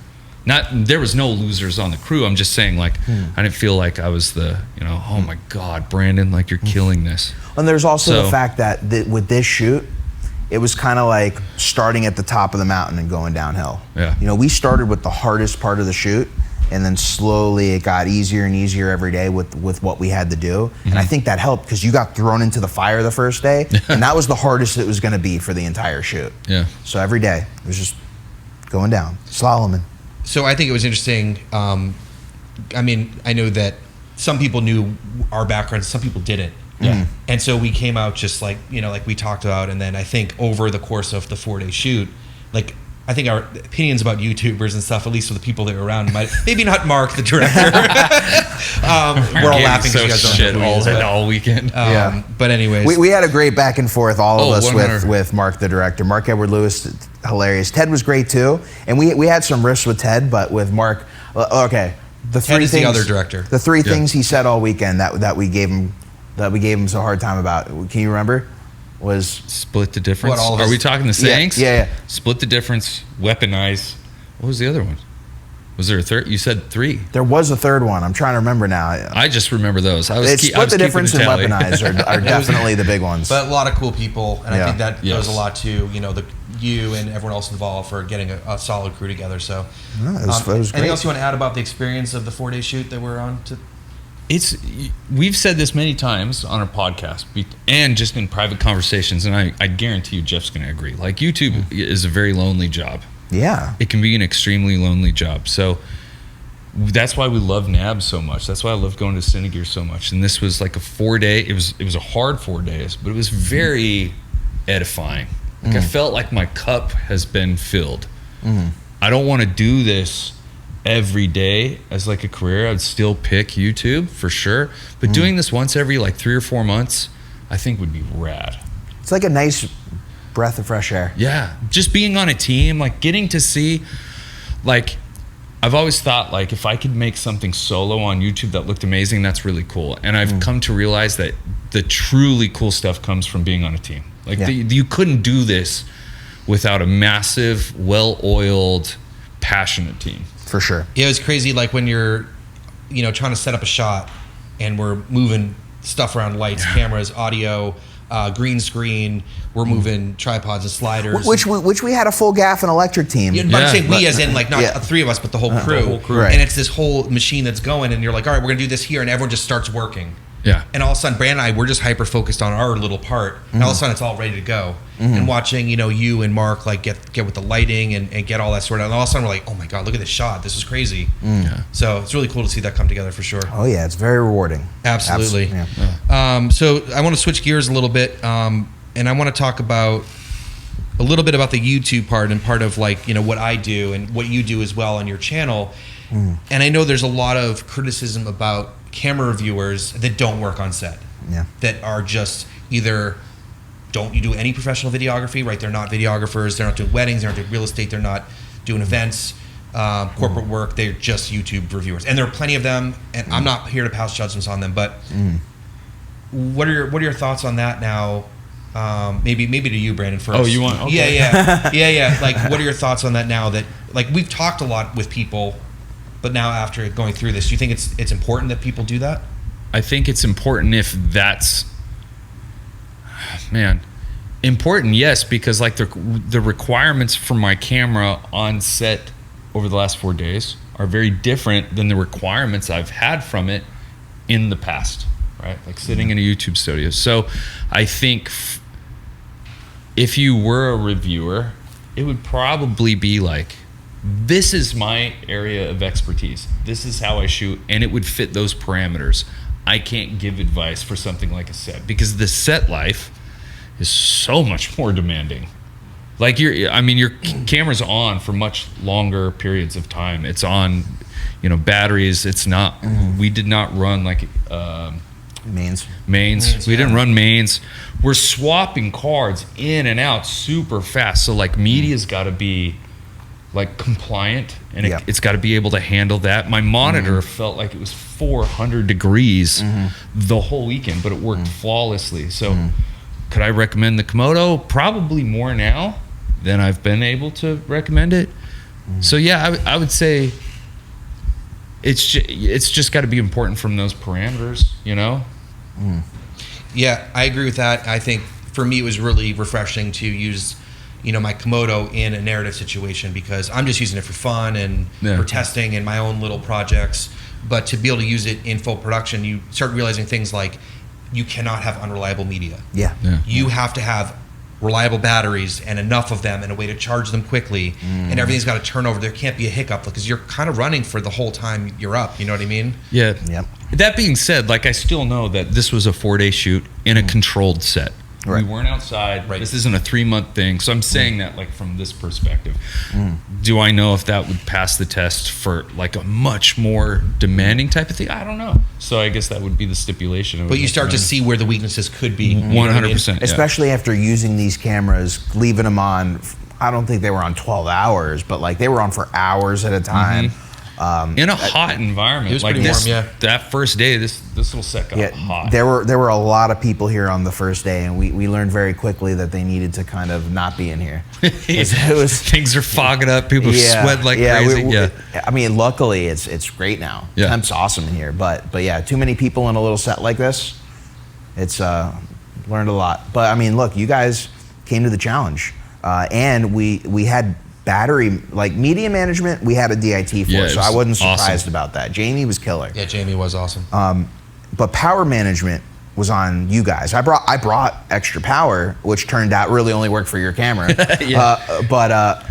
There was no losers on the crew. I'm just saying, like, I didn't feel like I was the, oh my God, Brandon, like you're killing this. And there's also the fact that with this shoot, it was kind of like starting at the top of the mountain and going downhill. Yeah. We started with the hardest part of the shoot, and then slowly it got easier and easier every day with what we had to do. And I think that helped because you got thrown into the fire the first day, and that was the hardest it was going to be for the entire shoot. Yeah. So every day it was just going down, slaloming. So I think it was interesting. I mean, I know that some people knew our backgrounds, some people didn't. Yeah. And so we came out just like, like we talked about. And then I think over the course of the 4-day shoot, like, I think our opinions about YouTubers and stuff, at least for the people that were around, maybe not Mark, the director. We're all laughing so because you guys don't shit know who he is, all weekend. But anyways. We had a great back and forth, all of us 100. with Mark, the director. Mark Edward Lewis, hilarious. Ted was great too. And we had some riffs with Ted, but with Mark, okay. Ted is the other director. The three things he said all weekend that we gave him so hard time about. Can you remember? Was split the difference. What, all of us? Are we talking the sayings? Yeah. Split the difference, weaponize. What was the other one? Was there a third? You said 3. There was a third one. I'm trying to remember now. I just remember those. Split the difference and weaponize are definitely the big ones. But a lot of cool people, and I think that Yes. goes a lot to you and everyone else involved for getting a solid crew together. So, it was great. anything else you want to add about the experience of the 4-day shoot that we're on? We've said this many times on our podcast and just in private conversations, and I guarantee you Jeff's going to agree. Like, YouTube is a very lonely job. Yeah. It can be an extremely lonely job. So that's why we love NAB so much. That's why I love going to Cinegear so much. And this was like a 4-day. It was a hard 4 days, but it was very edifying. Like, I felt like my cup has been filled. I don't want to do this every day as like a career. I'd still pick YouTube for sure, but doing this once every like 3 or 4 months, I think would be rad. It's like a nice breath of fresh air. Yeah, just being on a team, like getting to see, like, I've always thought, like, if I could make something solo on YouTube that looked amazing, that's really cool. And I've come to realize that the truly cool stuff comes from being on a team. Like, you couldn't do this without a massive, well-oiled, passionate team. For sure. Yeah, it was crazy. Like when you're, trying to set up a shot, and we're moving stuff around, lights, cameras, audio, green screen. We're moving tripods and sliders. Which we had a full gaff and electric team. Yeah, but I'm saying we as in like not 3 of us, but the whole crew. The whole crew. Right. And it's this whole machine that's going, and you're like, all right, we're gonna do this here, and everyone just starts working. Yeah. And all of a sudden, Brand and I, we're just hyper focused on our little part, and all of a sudden, it's all ready to go. And watching, you and Mark like get with the lighting and get all that sorted out. And all of a sudden, we're like, oh my god, look at this shot! This is crazy. Yeah. So it's really cool to see that come together for sure. Oh yeah, it's very rewarding. Absolutely. Yeah. So I want to switch gears a little bit, and I want to talk about a little bit about the YouTube part and part of like what I do and what you do as well on your channel. And I know there's a lot of criticism about camera reviewers that don't work on set. Yeah. That are just either don't you do any professional videography, right? They're not videographers. They're not doing weddings. They're not doing real estate. They're not doing events, corporate work. They're just YouTube reviewers, and there are plenty of them. And I'm not here to pass judgments on them, but what are your thoughts on that now? Maybe to you, Brandon, first. Oh, you want? Okay. Yeah. Like, what are your thoughts on that now? That like we've talked a lot with people, but now after going through this, do you think it's important that people do that? I think it's important if that's, important, yes, because like the requirements for my camera on set over the last 4 days are very different than the requirements I've had from it in the past, right? Like sitting in a YouTube studio. So I think if you were a reviewer, it would probably be like, this is my area of expertise. This is how I shoot, and it would fit those parameters. I can't give advice for something like a set because the set life is so much more demanding. Like your camera's on for much longer periods of time. It's on, batteries. It's not. We did not run like Mains. We didn't run mains. We're swapping cards in and out super fast. So like media's got to be like compliant, and it's got to be able to handle that. My monitor felt like it was 400 degrees the whole weekend, but it worked flawlessly. So could I recommend the Komodo? Probably more now than I've been able to recommend it. So yeah, I would say it's just got to be important from those parameters, Yeah, I agree with that. I think for me it was really refreshing to use, my Komodo in a narrative situation, because I'm just using it for fun and for testing and my own little projects. But to be able to use it in full production, you start realizing things like you cannot have unreliable media. You have to have reliable batteries and enough of them and a way to charge them quickly, and everything's got to turn over. There can't be a hiccup because you're kind of running for the whole time you're up. You know what I mean? Yeah. That being said, like, I still know that this was a 4-day shoot in a controlled set. Right. We weren't outside. Right. This isn't a 3-month thing. So I'm saying that like from this perspective. Do I know if that would pass the test for like a much more demanding type of thing? I don't know. So I guess that would be the stipulation. But you start to see where the weaknesses could be. 100%. Especially after using these cameras, leaving them on, I don't think they were on 12 hours, but like they were on for hours at a time. In a hot environment. It was like pretty this, warm, that first day, this little set got hot. There were a lot of people here on the first day, and we learned very quickly that they needed to kind of not be in here. It was, things are fogging up. People sweat like crazy. I mean, luckily it's great now. Temp's awesome in here, but yeah, too many people in a little set like this. It's learned a lot. But I mean, look, you guys came to the challenge, and we had battery, like media management, we had a DIT for, so I wasn't surprised about that. Jamie was killer. Yeah, Jamie was awesome. But power management was on you guys. I brought extra power, which turned out really only worked for your camera. But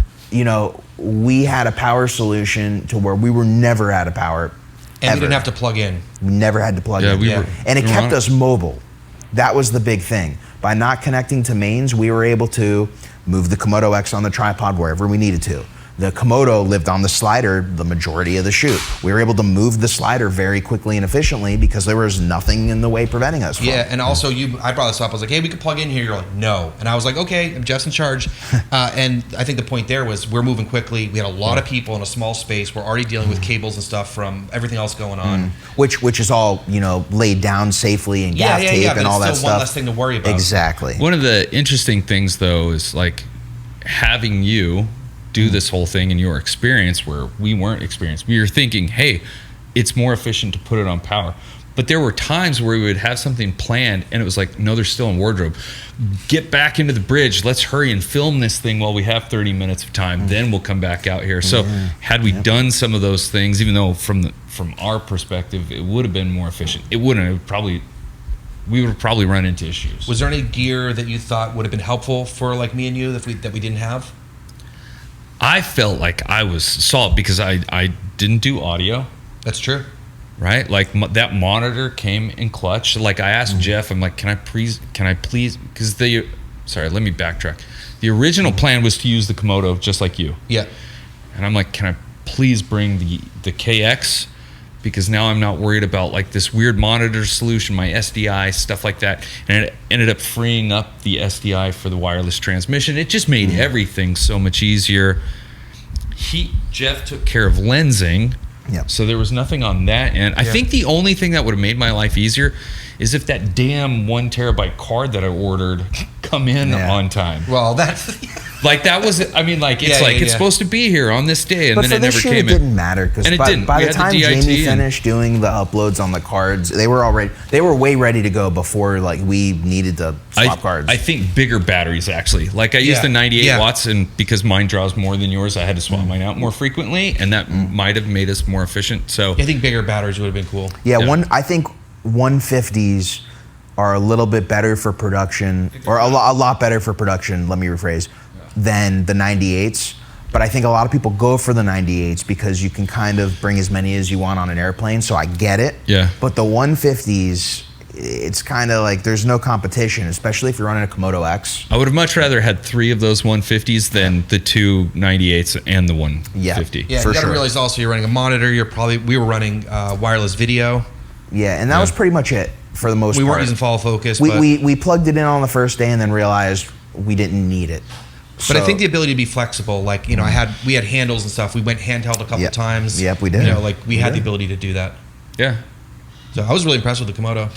we had a power solution to where we were never out of power. And we didn't have to plug in. We never had to plug in. And it kept us mobile. That was the big thing. By not connecting to mains, we were able to move the Komodo X on the tripod wherever we needed to. The Komodo lived on the slider the majority of the shoot. We were able to move the slider very quickly and efficiently because there was nothing in the way preventing us from. Yeah, and also I brought this up. I was like, hey, we could plug in here. You're like, no. And I was like, okay, Jeff's in charge. And I think the point there was we're moving quickly. We had a lot of people in a small space. We're already dealing with cables and stuff from everything else going on. Which is all, laid down safely and gaff tape and all that stuff. But it's still one less thing to worry about. Exactly. One of the interesting things, though, is like having you do this whole thing in your experience where we weren't experienced. We were thinking, hey, it's more efficient to put it on power. But there were times where we would have something planned and it was like, no, they're still in wardrobe. Get back into the bridge. Let's hurry and film this thing while we have 30 minutes of time. Then we'll come back out here. So had we done some of those things, even though from our perspective, it would have been more efficient. It wouldn't. We would have probably run into issues. Was there any gear that you thought would have been helpful for like me and you that we didn't have? I felt like I was solid because I didn't do audio. That's true. Right? Like that monitor came in clutch. Like I asked Jeff, I'm like, can I please, because let me backtrack. The original plan was to use the Komodo just like you. Yeah. And I'm like, can I please bring the KX? Because now I'm not worried about like this weird monitor solution, my SDI, stuff like that. And it ended up freeing up the SDI for the wireless transmission. It just made everything so much easier. Jeff took care of lensing. Yep. So there was nothing on that end. I think the only thing that would have made my life easier is if that damn 1 terabyte card that I ordered come in on time. Well, that's like that was. I mean, like it's supposed to be here on this day, and but then for it this never shoot, came it didn't matter because by the time Jamie finished doing the uploads on the cards, they were way ready to go before like we needed to swap cards. I think bigger batteries actually. Like I used the 98 watts, and because mine draws more than yours, I had to swap mine out more frequently, and that might have made us more efficient. So I think bigger batteries would have been cool. Yeah, I think 150s are a little bit better for production, or a lot better for production, let me rephrase, than the 98s. But I think a lot of people go for the 98s because you can kind of bring as many as you want on an airplane, so I get it. Yeah. But the 150s, it's kind of like there's no competition, especially if you're running a Komodo X. I would have much rather had 3 of those 150s than the 2 98s and the 150. Yeah, For you got to sure. realize also you're running a monitor. We were running wireless video. Yeah, and that was pretty much it for the most We part. weren't using follow focus. We plugged it in on the first day and then realized we didn't need it. But I think the ability to be flexible, like, you know, we had handles and stuff. We went handheld a couple times. Yep, we did. You know, like we had the ability to do that. Yeah. So I was really impressed with the Komodo.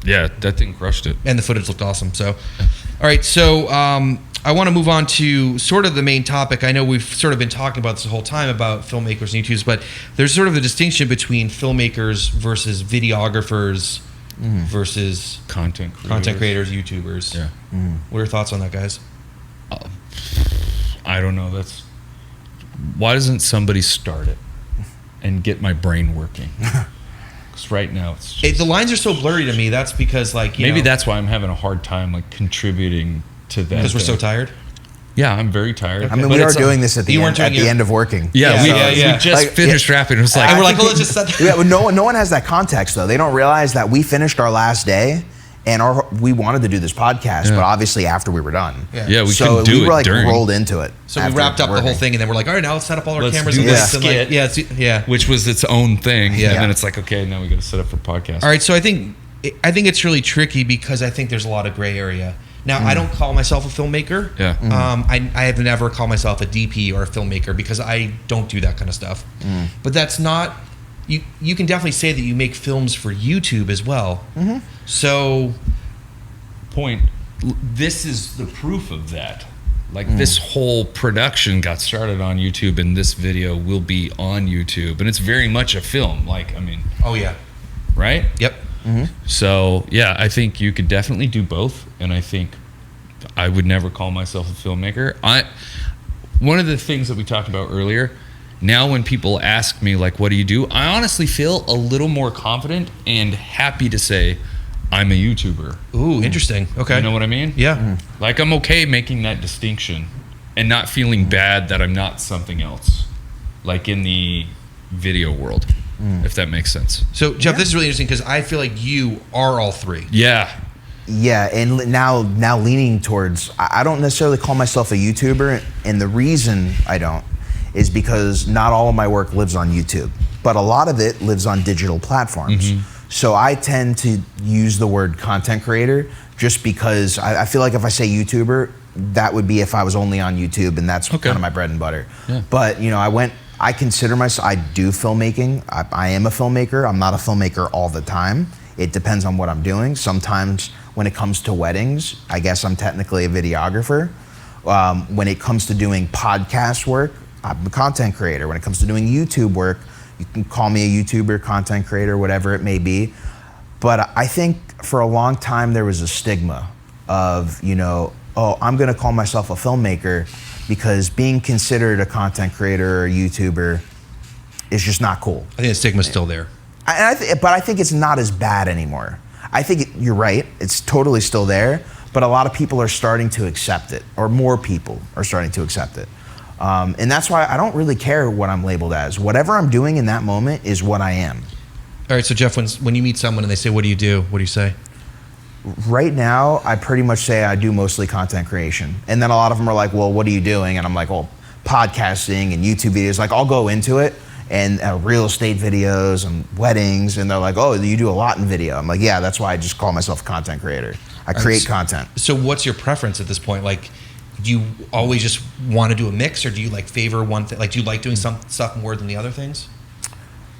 Yeah, that thing crushed it. And the footage looked awesome. So, all right. So I want to move on to sort of the main topic. I know we've sort of been talking about this the whole time about filmmakers and YouTubers, but there's sort of the distinction between filmmakers versus videographers versus Content creators, YouTubers. Yeah. What are your thoughts on that, guys? I don't know. Why doesn't somebody start it and get my brain working? Because right now it's just, The lines are so blurry to me. That's because, like, maybe that's why I'm having a hard time like contributing to that. because we're so thing. tired. Yeah, I'm very tired. I mean, But we are it's, doing this at the you end, weren't doing end of working. Yeah, Yeah. we just Like, finished wrapping. It was like, And we're I like, think oh, let's just set that. Yeah, but no one has that context though. They don't realize that we finished our last day, and we wanted to do this podcast, but obviously after we were done. yeah, we so couldn't do we were it like during. rolled into it. So we after wrapped up the whole working. thing, and then we're like, all right, now let's set up all our Let's cameras do and the this and like, skit. yeah. Which was its own thing. Yeah. And then it's like, okay, now we got to set up for podcast. All right, so I think it's really tricky because I think there's a lot of gray area. Now, I don't call myself a filmmaker. Yeah. I have never called myself a DP or a filmmaker because I don't do that kind of stuff. But that's not. You can definitely say that you make films for YouTube as well. So Point. This is the proof of that. Like this whole production got started on YouTube, and this video will be on YouTube, and it's very much a film. Like, I mean, oh yeah, right? yep. So yeah, I think you could definitely do both, and I think I would never call myself a filmmaker. One of the things that we talked about earlier, now when people ask me like, what do you do? I honestly feel a little more confident and happy to say I'm a YouTuber. Ooh, interesting. Okay. You know what I mean? Yeah. Like, I'm okay making that distinction and not feeling bad that I'm not something else, like in the video world, if that makes sense. So Jeff, this is really interesting because I feel like you are all three. Yeah. Yeah, and now leaning towards, I don't necessarily call myself a YouTuber, and the reason I don't is because not all of my work lives on YouTube, but a lot of it lives on digital platforms. So I tend to use the word content creator just because I feel like if I say YouTuber, that would be if I was only on YouTube, and that's kind of my bread and butter. Yeah. But you know, I consider myself, I do filmmaking. I am a filmmaker. I'm not a filmmaker all the time. It depends on what I'm doing. Sometimes when it comes to weddings, I guess I'm technically a videographer. When it comes to doing podcast work, I'm a content creator. When it comes to doing YouTube work, you can call me a YouTuber, content creator, whatever it may be. But I think for a long time there was a stigma of, you know, oh, I'm gonna call myself a filmmaker because being considered a content creator or a YouTuber is just not cool. I think the stigma's still there. But I think it's not as bad anymore. I think you're right, it's totally still there, but a lot of people are starting to accept it, or more people are starting to accept it. And that's why I don't really care what I'm labeled as. Whatever I'm doing in that moment is what I am. All right, so Jeff, when you meet someone and they say, what do you do? What do you say? Right now, I pretty much say I do mostly content creation. And then a lot of them are like, well, what are you doing? And I'm like, well, podcasting and YouTube videos. Like, I'll go into it, and real estate videos and weddings. And they're like, oh, you do a lot in video. I'm like, yeah, that's why I just call myself a content creator. I create content. So what's your preference at this point? Like, do you always just want to do a mix, or do you like favor one thing? Like, do you like doing some stuff more than the other things?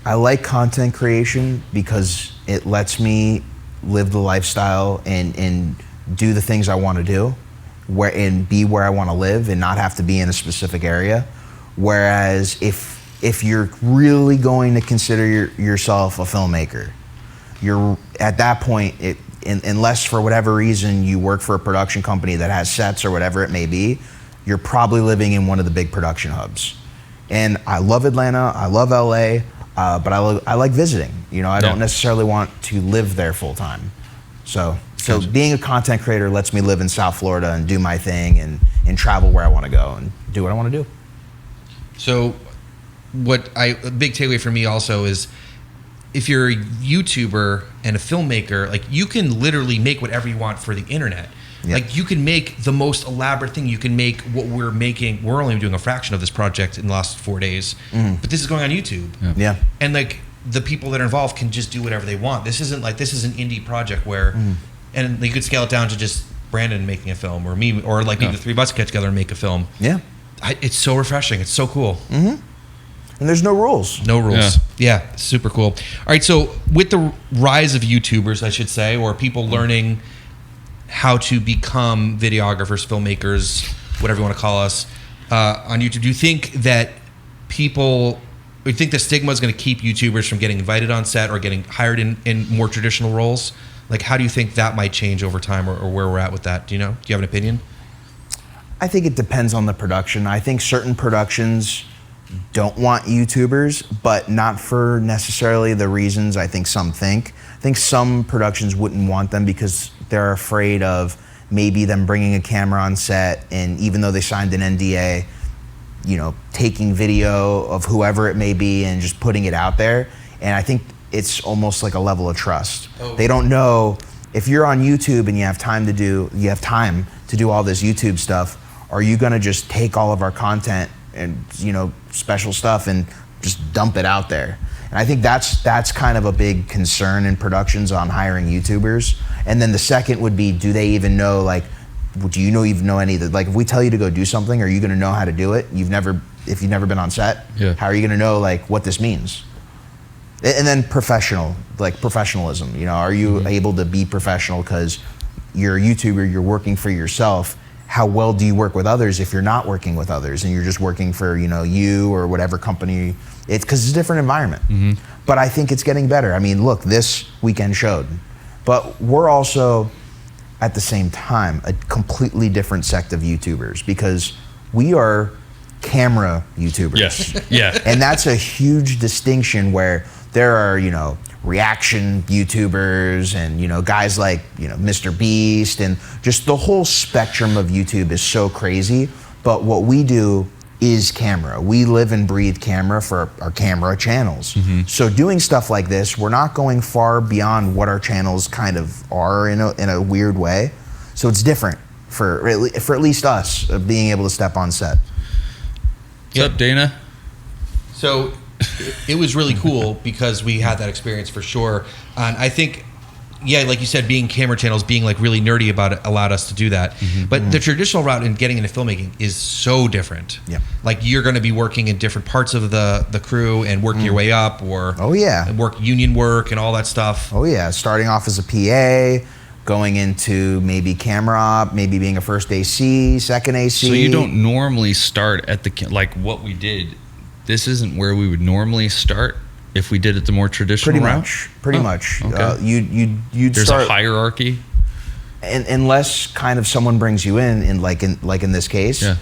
I like content creation because it lets me live the lifestyle and do the things I want to do, and be where I want to live and not have to be in a specific area. Whereas if you're really going to consider yourself a filmmaker, you're at that point, unless for whatever reason you work for a production company that has sets or whatever it may be, you're probably living in one of the big production hubs. And I love Atlanta, I love LA, but I like visiting. You know, I don't necessarily want to live there full time. So being a content creator lets me live in South Florida and do my thing and travel where I want to go and do what I want to do. So a big takeaway for me also is if you're a YouTuber and a filmmaker, like you can literally make whatever you want for the internet. Yeah. Like you can make the most elaborate thing. You can make what we're making. We're only doing a fraction of this project in the last 4 days, but this is going on YouTube. Yeah. And like the people that are involved can just do whatever they want. This is an indie project where, and you could scale it down to just Brandon making a film or me, or like maybe the three of us get together and make a film. Yeah. It's so refreshing. It's so cool. And there's no rules. No rules. Yeah, super cool. All right, so with the rise of YouTubers, I should say, or people learning how to become videographers, filmmakers, whatever you want to call us, on YouTube, do you think that do you think the stigma is going to keep YouTubers from getting invited on set or getting hired in more traditional roles? Like, how do you think that might change over time, or where we're at with that? Do you know? Do you have an opinion? I think it depends on the production. I think certain productions don't want YouTubers, but not for necessarily the reasons I think some think. I think some productions wouldn't want them because they're afraid of maybe them bringing a camera on set, and even though they signed an NDA, taking video of whoever it may be and just putting it out there. And I think it's almost like a level of trust. They don't know if you're on YouTube and you have time to do all this YouTube stuff. Are you gonna just take all of our content and special stuff and just dump it out there? And I think that's kind of a big concern in productions on hiring YouTubers. And then the second would be, do they even know, like, do you even know any of the, like, if we tell you to go do something, are you gonna know how to do it? If you've never been on set, how are you gonna know like what this means? And then professionalism, are you able to be professional because you're a YouTuber, you're working for yourself? How well do you work with others if you're not working with others and you're just working for, you or whatever company? It's because it's a different environment. But I think it's getting better. I mean, look, this weekend showed. But we're also, at the same time, a completely different sect of YouTubers because we are camera YouTubers. Yes. Yeah. And that's a huge distinction where there are, reaction YouTubers and, guys like, Mr. Beast, and just the whole spectrum of YouTube is so crazy. But what we do is camera. We live and breathe camera for our camera channels. So doing stuff like this, we're not going far beyond what our channels kind of are in a weird way. So it's different for at least us being able to step on set. What's up, Dana? So it was really cool because we had that experience for sure. And I think, like you said, being camera channels, being like really nerdy about it allowed us to do that. But the traditional route in getting into filmmaking is so different. Yeah. Like you're going to be working in different parts of the crew and working your way up, or work union work and all that stuff. Starting off as a PA, going into maybe camera op, maybe being a first AC, second AC. So you don't normally start at like what we did. This isn't where we would normally start if we did it the more traditional route? Pretty much. Okay. You'd There's start a hierarchy? Unless kind of someone brings you in this case. Yeah.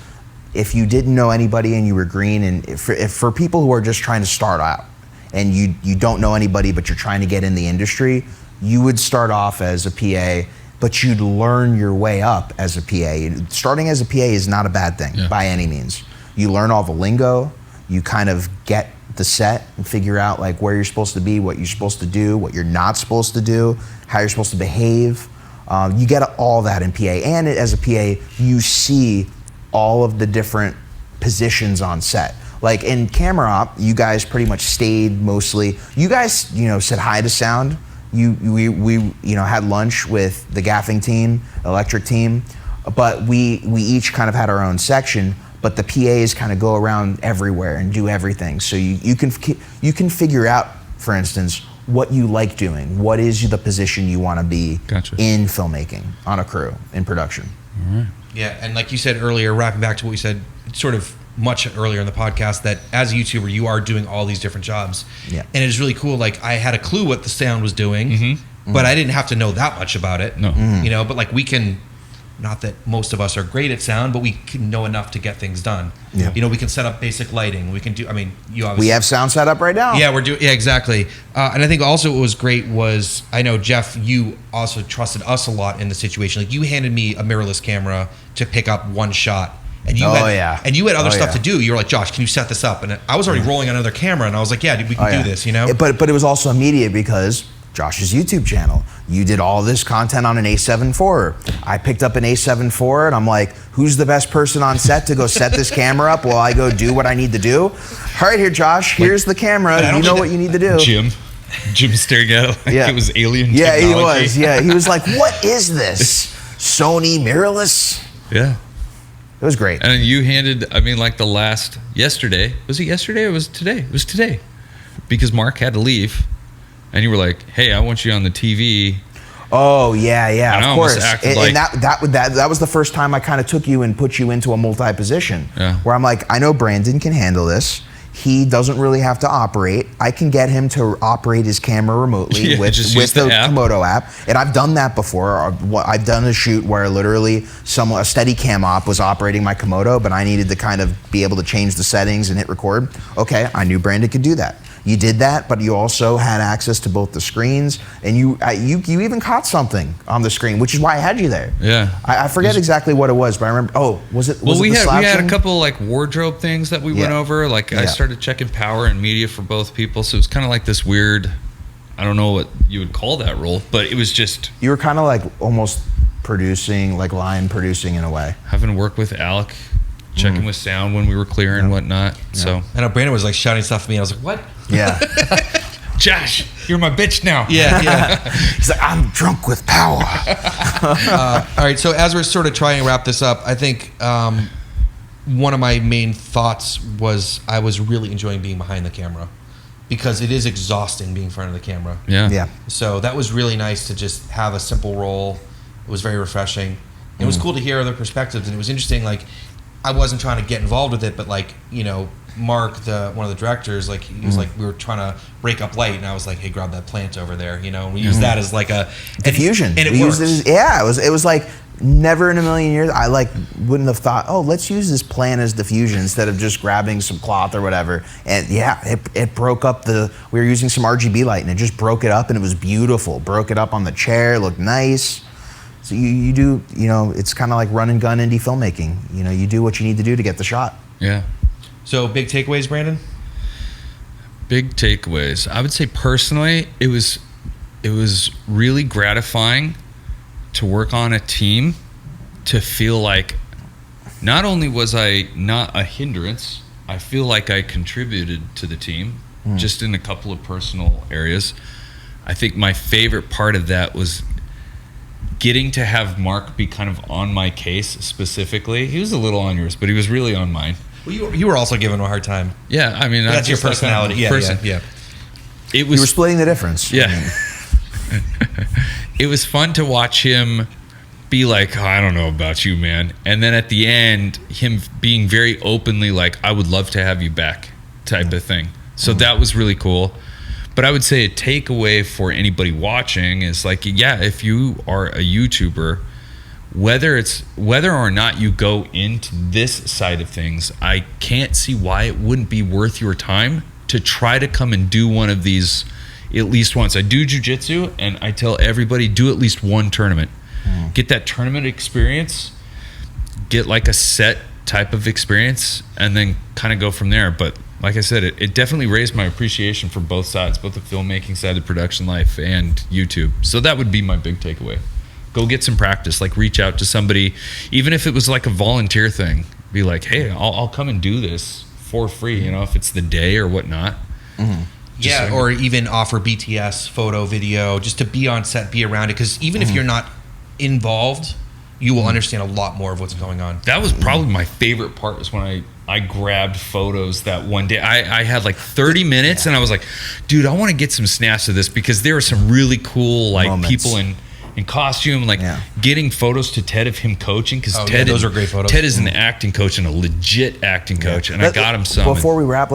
If you didn't know anybody and you were green, and if for people who are just trying to start out and you don't know anybody but you're trying to get in the industry, you would start off as a PA, but you'd learn your way up as a PA. Starting as a PA is not a bad thing by any means. You learn all the lingo. You kind of get the set and figure out like where you're supposed to be, what you're supposed to do, what you're not supposed to do, how you're supposed to behave. You get all that in PA. And as a PA, you see all of the different positions on set. Like in camera op, you guys pretty much stayed mostly. You guys, said hi to sound. We had lunch with the gaffing team, electric team, but we each kind of had our own section. But the PAs kind of go around everywhere and do everything. So you can figure out, for instance, what you like doing. What is the position you want to be in filmmaking, on a crew, in production. All right. Yeah, and like you said earlier, wrapping back to what we said sort of much earlier in the podcast, that as a YouTuber, you are doing all these different jobs. Yeah. And it is really cool. Like I had a clue what the sound was doing, but I didn't have to know that much about it. No. But like we can... Not that most of us are great at sound, but we can know enough to get things done. Yeah. We can set up basic lighting. We can do, you obviously... We have sound set up right now. Yeah, exactly. And I think also what was great was, I know, Jeff, you also trusted us a lot in the situation. Like you handed me a mirrorless camera to pick up one shot, And you and you had other stuff yeah. to do. You were like, Josh, can you set this up? And I was already rolling on another camera, and I was like, yeah, dude, we can do this, you know? But it was also immediate because Josh's YouTube channel. You did all this content on an A7 IV. I picked up an A7 IV, and I'm like, who's the best person on set to go set this camera up while I go do what I need to do? All right, here, Josh, here's the camera. You know what you need to do. Jim staring at it like it was alien technology. technology. He was. Yeah, he was like, what is this? Sony mirrorless? Yeah. It was great. And you handed, I mean, like yesterday. Was it yesterday or was it today? It was today. Because Mark had to leave. And you were like, hey, I want you on the TV. Oh, yeah, And of course. And that was the first time I kind of took you and put you into a multi-position. Yeah. Where I'm like, I know Brandon can handle this. He doesn't really have to operate. I can get him to operate his camera remotely with the Komodo app. And I've done that before. I've done a shoot where literally a Steadicam op was operating my Komodo, but I needed to kind of be able to change the settings and hit record. Okay, I knew Brandon could do that. You did that, but you also had access to both the screens, and you even caught something on the screen, which is why I had you there. Yeah. I forget exactly what it was, but I remember. Oh, was it? We had a thing? couple like wardrobe things that we went over. Like I started checking power and media for both people, so it was kind of like this weird. I don't know what you would call that role, but it was just. You were kind of like almost producing, like line producing in a way. Having worked with Alec, checking with sound when we were clear and whatnot. So I know Brandon was like shouting stuff at me. I was like, what? Yeah. Josh, you're my bitch now. Yeah. He's like, I'm drunk with power. All right, so as we're sort of trying to wrap this up, I think one of my main thoughts was I was really enjoying being behind the camera because it is exhausting being in front of the camera. Yeah. So that was really nice to just have a simple role. It was very refreshing. It was cool to hear other perspectives, and it was interesting. Like, I wasn't trying to get involved with it, but like, you know, Mark, one of the directors, like he was like, we were trying to break up light, and I was like, hey, grab that plant over there, you know. And we used that as like a diffusion, and it worked. Works. It was like never in a million years I like wouldn't have thought, oh, let's use this plant as diffusion instead of just grabbing some cloth or whatever. And it broke up we were using some RGB light, and it just broke it up, and it was beautiful. Broke it up on the chair, it looked nice. So you do, you know, it's kind of like run and gun indie filmmaking. You know, you do what you need to do to get the shot. Yeah. So big takeaways, Brandon? Big takeaways. I would say personally, it was really gratifying to work on a team, to feel like not only was I not a hindrance, I feel like I contributed to the team just in a couple of personal areas. I think my favorite part of that was getting to have Mark be kind of on my case specifically. He was a little on yours, but he was really on mine. Well, you were also giving him a hard time. Yeah, I mean, that's your personality. Yeah. It was. You were splitting the difference. Yeah. It was fun to watch him be like, oh, I don't know about you, man. And then at the end, him being very openly like, I would love to have you back type of thing. So that was really cool. But I would say a takeaway for anybody watching is like, yeah, if you are a YouTuber, whether or not you go into this side of things, I can't see why it wouldn't be worth your time to try to come and do one of these at least once. I do jiu-jitsu, and I tell everybody, do at least one tournament. Get that tournament experience, get like a set type of experience, and then kind of go from there. But like I said, it definitely raised my appreciation for both sides, both the filmmaking side, the production life, and YouTube. So that would be my big takeaway. Go get some practice, like reach out to somebody, even if it was like a volunteer thing. Be like, hey, I'll come and do this for free, you know, if it's the day or whatnot. Yeah, or even offer BTS, photo, video, just to be on set, be around it. Because even if you're not involved, you will understand a lot more of what's going on. That was probably my favorite part, was when I grabbed photos that one day. I had like 30 minutes, and I was like, dude, I want to get some snaps of this, because there were some really cool like moments. People in costume, like getting photos to Ted of him coaching, because Ted, those are great photos. Ted is an acting coach, and a legit acting coach, and I got him some. Before we wrap,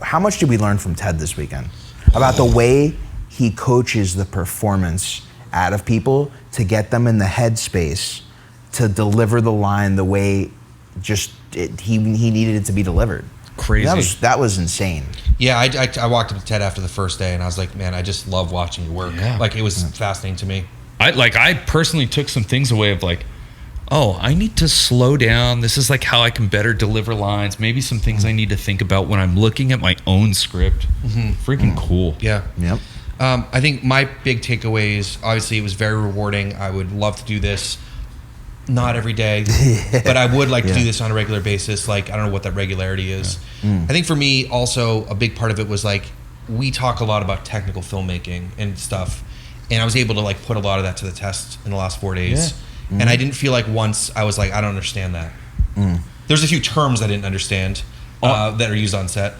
how much did we learn from Ted this weekend about the way he coaches the performance out of people to get them in the headspace to deliver the line the way he needed it to be delivered? Crazy. That was insane. Yeah, I walked up to Ted after the first day, and I was like, man, I just love watching you work. Yeah. Like, it was fascinating to me. I personally took some things away of like, oh, I need to slow down. This is like how I can better deliver lines. Maybe some things I need to think about when I'm looking at my own script. Freaking cool. Yeah. Yep. I think my big takeaways, obviously, it was very rewarding. I would love to do this, not every day, but I would like to do this on a regular basis. Like, I don't know what that regularity is. I think for me, also, a big part of it was like, we talk a lot about technical filmmaking and stuff, and I was able to like put a lot of that to the test in the last 4 days. And I didn't feel like once I was like, I don't understand that. There's a few terms I didn't understand that are used on set,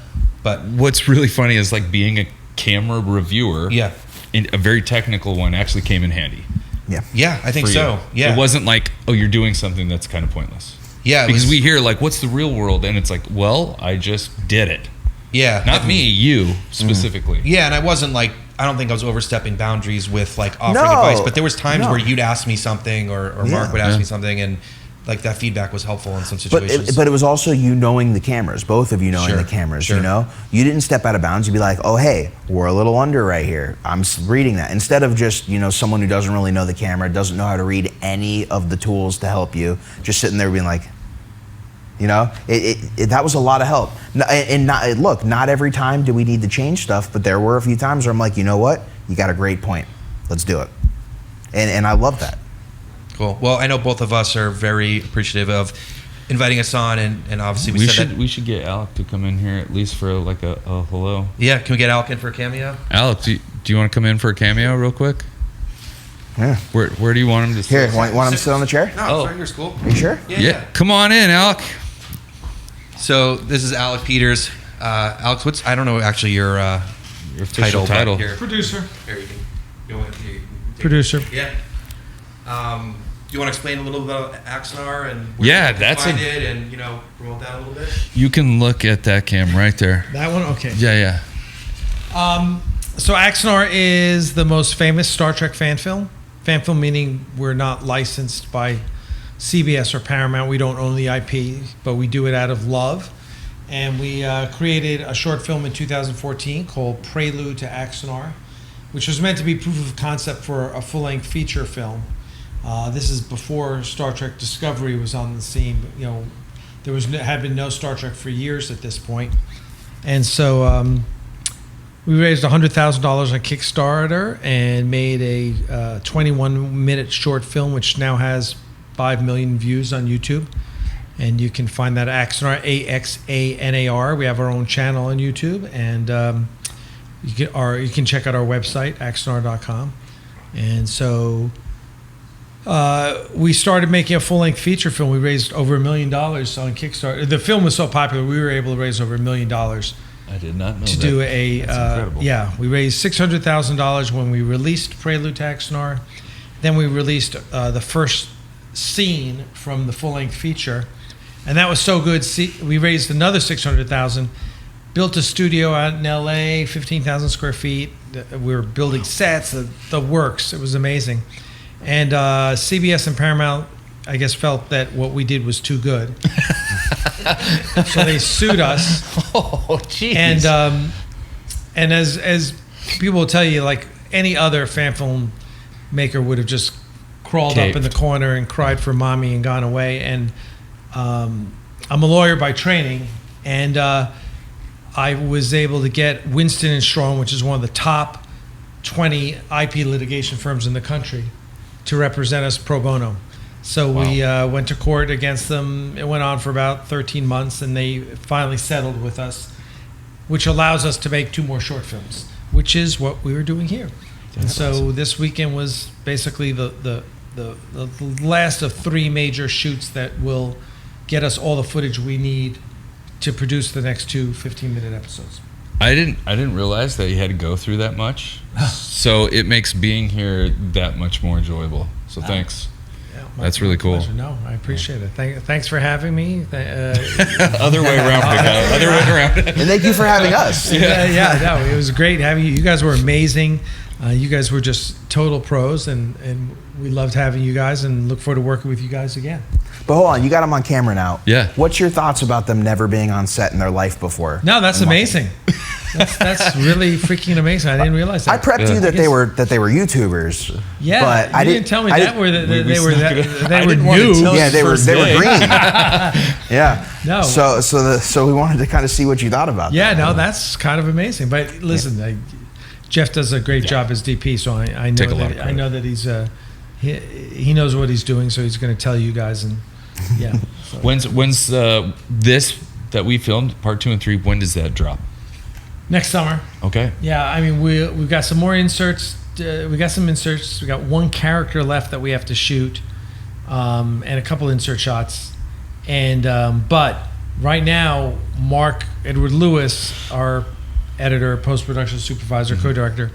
but What's really funny is like being a camera reviewer. yeah, In a very technical one actually came in handy. yeah, I think for so. you. Yeah, It wasn't like, oh, you're doing something that's kind of pointless. yeah, it Because was- we hear like, what's the real world? And it's like, well, I just did it. yeah, Not me, you specifically. Yeah, and I wasn't like, I don't think I was overstepping boundaries with like offering No, advice, but there was times no. where you'd ask me something or Mark would ask me something, and like that feedback was helpful in some situations. But it was also you knowing the cameras, both of you knowing Sure, the cameras, sure. you know? You didn't step out of bounds. You'd be like, oh, hey, we're a little under right here. I'm reading that. Instead of just, you know, someone who doesn't really know the camera, doesn't know how to read any of the tools to help you, just sitting there being like, you know? That was a lot of help. And look, not every time do we need to change stuff, but there were a few times where I'm like, you know what? You got a great point. Let's do it. And I love that. Cool. Well, I know both of us are very appreciative of inviting us on, and obviously We should get Alec to come in here at least for like a hello. Yeah, can we get Alec in for a cameo? Alec, do you want to come in for a cameo real quick? Yeah. Where do you want him to Here, sit? want him to sit on the chair? No, Oh. right here's cool. Are you sure? Yeah, come on in, Alec. So this is Alec Peters. Alex, what's I don't know actually your official title. Here, Producer. here you can go with you. Producer. Yeah. Do you want to explain a little about Axar and where Yeah, you can that's find a- it and promote that a little bit? You can look at that cam right there. That one? Okay. Yeah. So Axar is the most famous Star Trek fan film. Fan film meaning we're not licensed by CBS or Paramount. We don't own the IP, but we do it out of love. And we created a short film in 2014 called Prelude to Axar, which was meant to be proof of concept for a full-length feature film. This is before Star Trek Discovery was on the scene. You know, there had been no Star Trek for years at this point. And so we raised $100,000 on Kickstarter and made a 21-minute short film, which now has 5 million views on YouTube. And you can find that at Axar, AXANAR. We have our own channel on YouTube, and you can check out our website, axar.com. And so we started making a full-length feature film. We raised over $1 million on Kickstarter. The film was so popular, we were able to raise over $1 million I did not know to that. do a That's incredible. yeah. We raised $600,000 when we released Prelude to Axar. Then we released the first scene from the full-length feature, and that was so good. We raised another $600,000, built a studio out in LA, 15,000 square feet. We were building sets, the works. It was amazing. And CBS and Paramount, I guess, felt that what we did was too good. So they sued us. Oh, jeez. And as people will tell you, like any other fan film maker would have just crawled up in the corner and cried for mommy and gone away. And I'm a lawyer by training, and I was able to get Winston and Strawn, which is one of the top 20 IP litigation firms in the country, to represent us pro bono. So we went to court against them. It went on for about 13 months, and they finally settled with us, which allows us to make 2 more short films, which is what we were doing here. And so this weekend was basically the last of 3 major shoots that will get us all the footage we need to produce the next 2 15-minute episodes. I didn't realize that you had to go through that much. So it makes being here that much more enjoyable. So thanks. Yeah, That's really cool. pleasure. No, I appreciate it. Thanks for having me. Other way around, big guy. Other way around. And thank you for having us. Yeah, no, it was great having you. You guys were amazing. You guys were just total pros, and we loved having you guys, and look forward to working with you guys again. But hold on, you got them on camera now. Yeah. What's your thoughts about them never being on set in their life before? No, that's And amazing. That's really freaking amazing. I didn't realize that. I prepped you that they were YouTubers. Yeah, but I didn't tell me that they were didn't want to new. tell Yeah, they were green. Yeah. No. So we wanted to kind of see what you thought about Yeah, that. no, that's kind of amazing. But listen, Jeff does a great job as DP, so I know Take a lot of that credit. he's he knows what he's doing, so he's going to tell you guys. And yeah, so. When's this that we filmed, part 2 and 3? When does that drop? Next summer. Okay. Yeah, I mean we've got some more inserts. We got some inserts. We got one character left that we have to shoot, and a couple insert shots. And but right now, Mark Edward Lewis, our editor, post-production supervisor, co-director,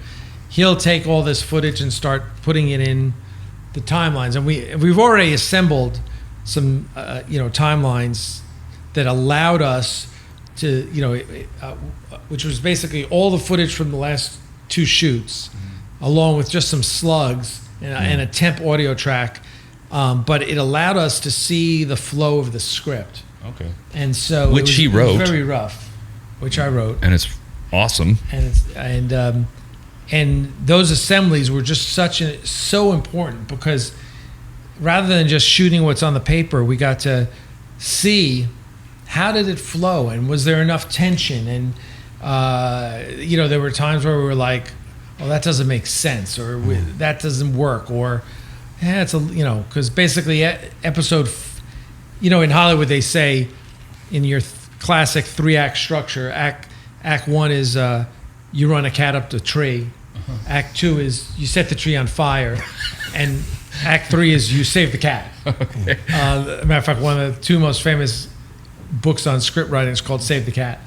he'll take all this footage and start putting it in the timelines. And we've already assembled some timelines that allowed us to which was basically all the footage from the last 2 shoots, along with just some slugs and a temp audio track. But it allowed us to see the flow of the script. Okay. And so Which he it wrote. was very rough, which I wrote. And it's awesome. And those assemblies were just so important, because rather than just shooting what's on the paper, we got to see how did it flow, and was there enough tension, and there were times where we were like, well, that doesn't make sense, or that doesn't work, or it's because basically episode, in Hollywood they say in your classic 3-act structure, act 1 is you run a cat up the tree, act 2 is you set the tree on fire, and act 3 is you save the cat. Okay. Matter of fact, one of the 2 most famous books on script writing is called Save the Cat.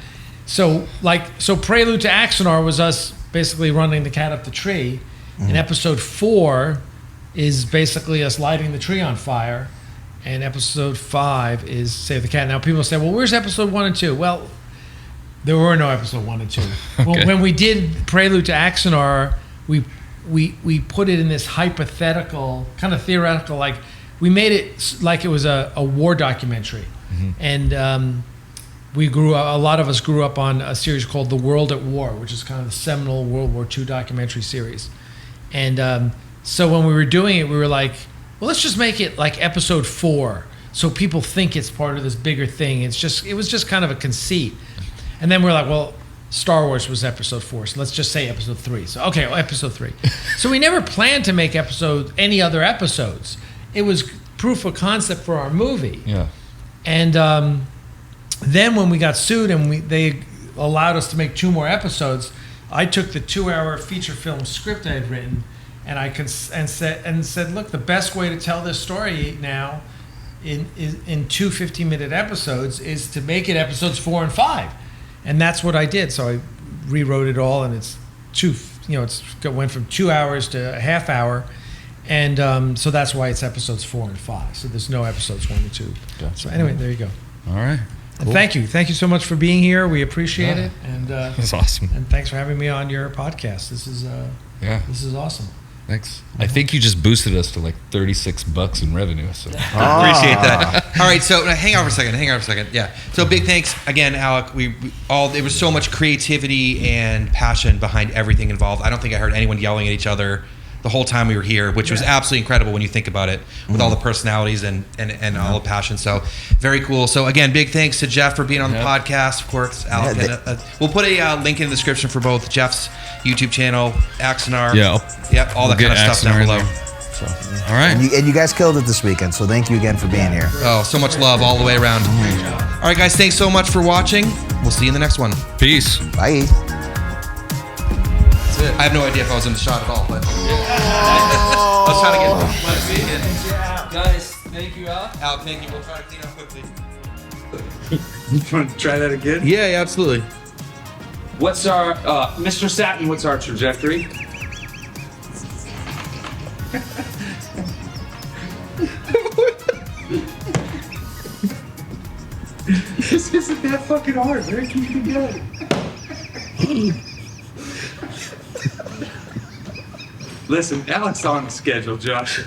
So Prelude to Axar was us basically running the cat up the tree, and episode 4 is basically us lighting the tree on fire, and episode 5 is Save the Cat. Now people say, well, where's episode 1 and 2? Well, there were no episode 1 and 2. Okay. When we did Prelude to Axar, we put it in this hypothetical, kind of theoretical, like we made it like it was a war documentary. And a lot of us grew up on a series called The World at War, which is kind of the seminal World War II documentary series. And so when we were doing it, we were like, well, let's just make it like episode 4, so people think it's part of this bigger thing. It was just kind of a conceit. And then we're like, well, Star Wars was episode 4, so let's just say episode 3. So okay, well, episode 3. So we never planned to make any other episodes. It was proof of concept for our movie. Yeah. And then when we got sued and they allowed us to make 2 more episodes, I took the 2-hour feature film script I had written, and said, look, the best way to tell this story now in 2 15-minute episodes is to make it episodes 4 and 5. And that's what I did. So I rewrote it all, and it's went from 2 hours to a half hour. And so that's why it's episodes 4 and 5. So there's no episodes 1 and 2. Gotcha. So anyway, there you go. All right. And Cool. thank you so much for being here. We appreciate it, and That's awesome. and thanks for having me on your podcast. This is awesome. Thanks. I think you just boosted us to like $36 in revenue. So Appreciate that. All right, so hang on for a second. Yeah. So big thanks again, Alec. There was so much creativity and passion behind everything involved. I don't think I heard anyone yelling at each other the whole time we were here, which was absolutely incredible when you think about it, with all the personalities and all the passion. So very cool. So again, big thanks to Jeff for being on the podcast. Of course, Alec. We'll put a link in the description for both Jeff's YouTube channel, Axar. Yeah. All that kind of stuff down below. So, all right. And you guys killed it this weekend, so thank you again for being here. Oh, so much love all the way around. All right, guys, thanks so much for watching. We'll see you in the next one. Peace. Bye. I have no idea if I was in the shot at all, but I was trying to get. Guys, thank you, Al. Al, thank you. We'll try to clean up quickly. You want to try that again? Yeah, absolutely. What's our, Mr. Satin, what's our trajectory? This isn't that fucking hard, man. Keep it together. Listen, Alec's on the schedule, Josh.